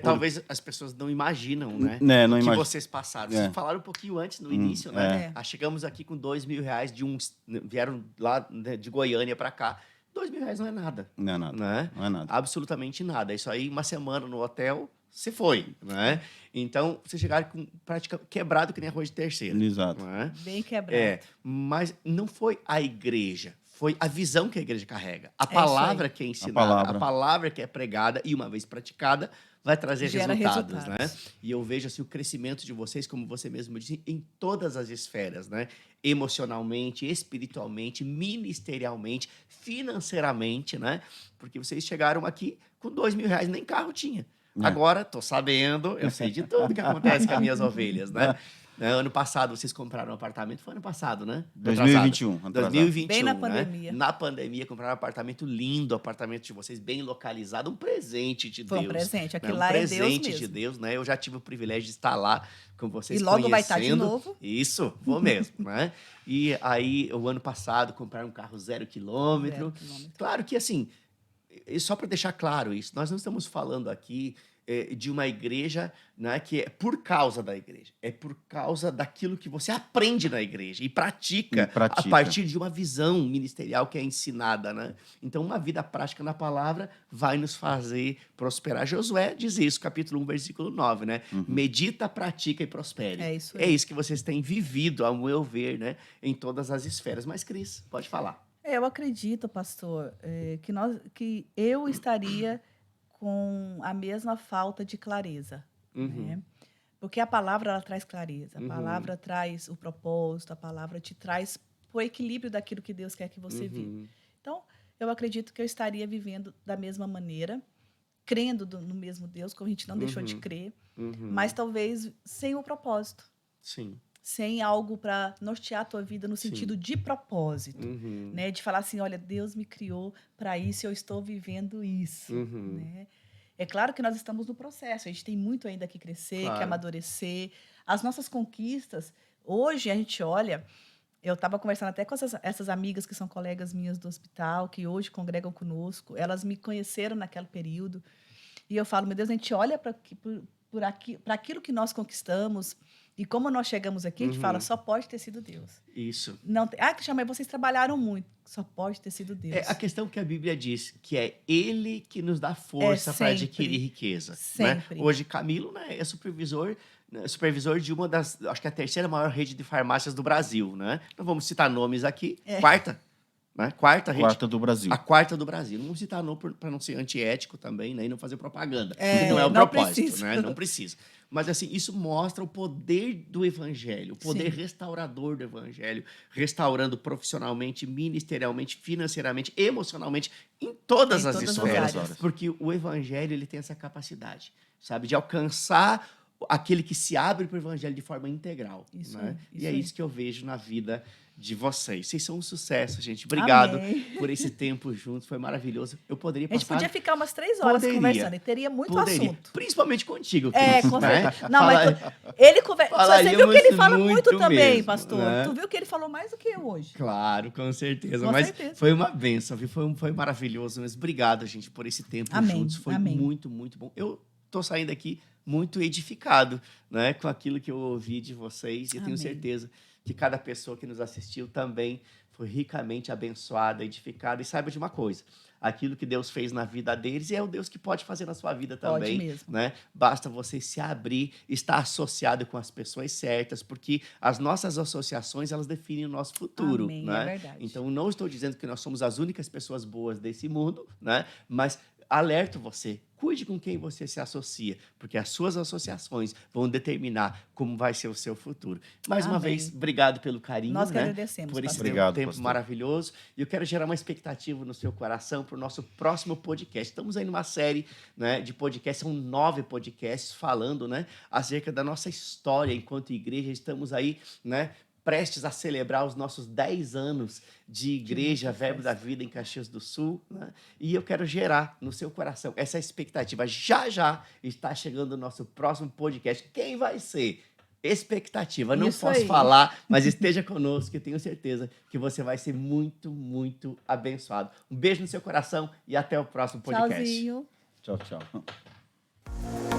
Talvez as pessoas não imaginam, né? Não o que vocês passaram. Vocês falaram um pouquinho antes, no início, né? Chegamos aqui com R$2.000 vieram lá de Goiânia para cá. R$2.000 não é nada. Não é nada. Né? Não é nada. Absolutamente nada. Isso aí, uma semana no hotel, você foi, né? Então, vocês chegaram com praticamente quebrado que nem arroz de terceira. Exato. Né? Bem quebrado. Mas não foi a igreja, foi a visão que a igreja carrega. A palavra que é ensinada, a palavra que é pregada e, uma vez praticada, vai trazer resultados, né? E eu vejo assim, o crescimento de vocês, como você mesmo disse, em todas as esferas, né? Emocionalmente, espiritualmente, ministerialmente, financeiramente, né? Porque vocês chegaram aqui com R$2.000, nem carro tinha. Agora, tô sabendo, eu sei de tudo que acontece com as minhas ovelhas, né? Ano passado, vocês compraram um apartamento, foi ano passado, né? 2021. 2021, bem na né? pandemia. Na pandemia, compraram um apartamento lindo, apartamento de vocês, bem localizado, um presente de Deus. Foi um presente, aquilo né? lá é Deus presente mesmo. de Deus, né? Eu já tive o privilégio de estar lá com vocês, e logo conhecendo. vai estar de novo. Isso, vou mesmo, né? E aí, o ano passado, compraram um carro 0 quilômetro. Claro que, assim, só para deixar claro isso, nós não estamos falando aqui de uma igreja, né, que é por causa da igreja. É por causa daquilo que você aprende na igreja e pratica a partir de uma visão ministerial que é ensinada, né? Então, uma vida prática na palavra vai nos fazer prosperar. Josué diz isso, capítulo 1, versículo 9, né? Medita, pratica e prospere. É isso aí. É isso que vocês têm vivido, ao meu ver, né, em todas as esferas. Mas, Cris, pode falar. Eu acredito, pastor, que eu estaria com a mesma falta de clareza. Né? Porque a palavra, ela traz clareza, a Uhum. palavra traz o propósito, a palavra te traz o equilíbrio daquilo que Deus quer que você viva. Uhum. Então, eu acredito que eu estaria vivendo da mesma maneira, crendo no mesmo Deus, como a gente não deixou de Uhum. crer, Uhum. mas talvez sem o propósito, Sim. sem algo para nortear a tua vida no Sim. sentido de propósito, Uhum. né? De falar assim, olha, Deus me criou para isso e eu estou vivendo isso, Uhum. né? É claro que nós estamos no processo, a gente tem muito ainda que crescer, que Claro. amadurecer. As nossas conquistas, hoje a gente olha, eu estava conversando até com essas amigas que são colegas minhas do hospital, que hoje congregam conosco, elas me conheceram naquele período, e eu falo, meu Deus, a gente olha para aquilo que nós conquistamos, e como nós chegamos aqui, a gente fala, Uhum. só pode ter sido Deus. Isso. Não, Cristian, mas vocês trabalharam muito. Só pode ter sido Deus. É a questão que a Bíblia diz, que é Ele que nos dá força para sempre. adquirir riqueza. Né? Sempre. Hoje, Camilo, né, é supervisor de uma das, acho que é a terceira maior rede de farmácias do Brasil. Né? Não vamos citar nomes aqui. Quarta. Né? Quarta do Brasil. A quarta do Brasil. Não vamos citar nome para não ser antiético também, né? E não fazer propaganda. É, não é o não propósito. precisa. Né? Não precisa. Mas, assim, isso mostra o poder do evangelho, o poder Sim. restaurador do evangelho, restaurando profissionalmente, ministerialmente, financeiramente, emocionalmente, em todas Em as todas as esferas. áreas. Porque o evangelho, ele tem essa capacidade, sabe? De alcançar aquele que se abre para o evangelho de forma integral. Isso né? aí, E é aí. isso que eu vejo na vida de vocês. Vocês são um sucesso, gente. Obrigado Amém. por esse tempo juntos. Foi maravilhoso. Eu poderia A gente passar... podia ficar umas 3 horas Poderia. conversando e teria muito assunto. Principalmente contigo, É, Cris, com né? certeza. Não, mas ele conversa. Você Falaríamos viu que ele fala muito muito também, mesmo, pastor. né? Tu viu que ele falou mais do que eu hoje. Claro, com certeza. Com Mas certeza. foi uma bênção, viu? Foi maravilhoso. Mas obrigado, gente, por esse tempo Amém, juntos. Foi amém. muito, muito bom. Eu tô saindo aqui muito edificado, né, com aquilo que eu ouvi de vocês. E eu tenho Amém. certeza que cada pessoa que nos assistiu também foi ricamente abençoada, edificada. E saiba de uma coisa, aquilo que Deus fez na vida deles é o Deus que pode fazer na sua vida também. Pode mesmo. Né? Basta você se abrir, estar associado com as pessoas certas, porque as nossas associações, elas definem o nosso futuro. Amém, né? é verdade. Então, não estou dizendo que nós somos as únicas pessoas boas desse mundo, né? Mas alerto você, cuide com quem você se associa, porque as suas associações vão determinar como vai ser o seu futuro. Mais uma Amém. vez, obrigado pelo carinho, Nós que né? agradecemos, por esse pastor. Obrigado, tempo pastor. maravilhoso. E eu quero gerar uma expectativa no seu coração para o nosso próximo podcast. Estamos aí numa série, né, de podcasts, são 9 podcasts falando, né, acerca da nossa história enquanto igreja. Estamos aí, né, prestes a celebrar os nossos 10 anos de igreja Verbo da Vida em Caxias do Sul, né? E eu quero gerar no seu coração essa expectativa. Já está chegando o nosso próximo podcast. Quem vai ser? Expectativa. Não Isso posso aí. falar, mas esteja conosco, que tenho certeza que você vai ser muito, muito abençoado. Um beijo no seu coração e até o próximo podcast. Tchauzinho. Tchau, tchau.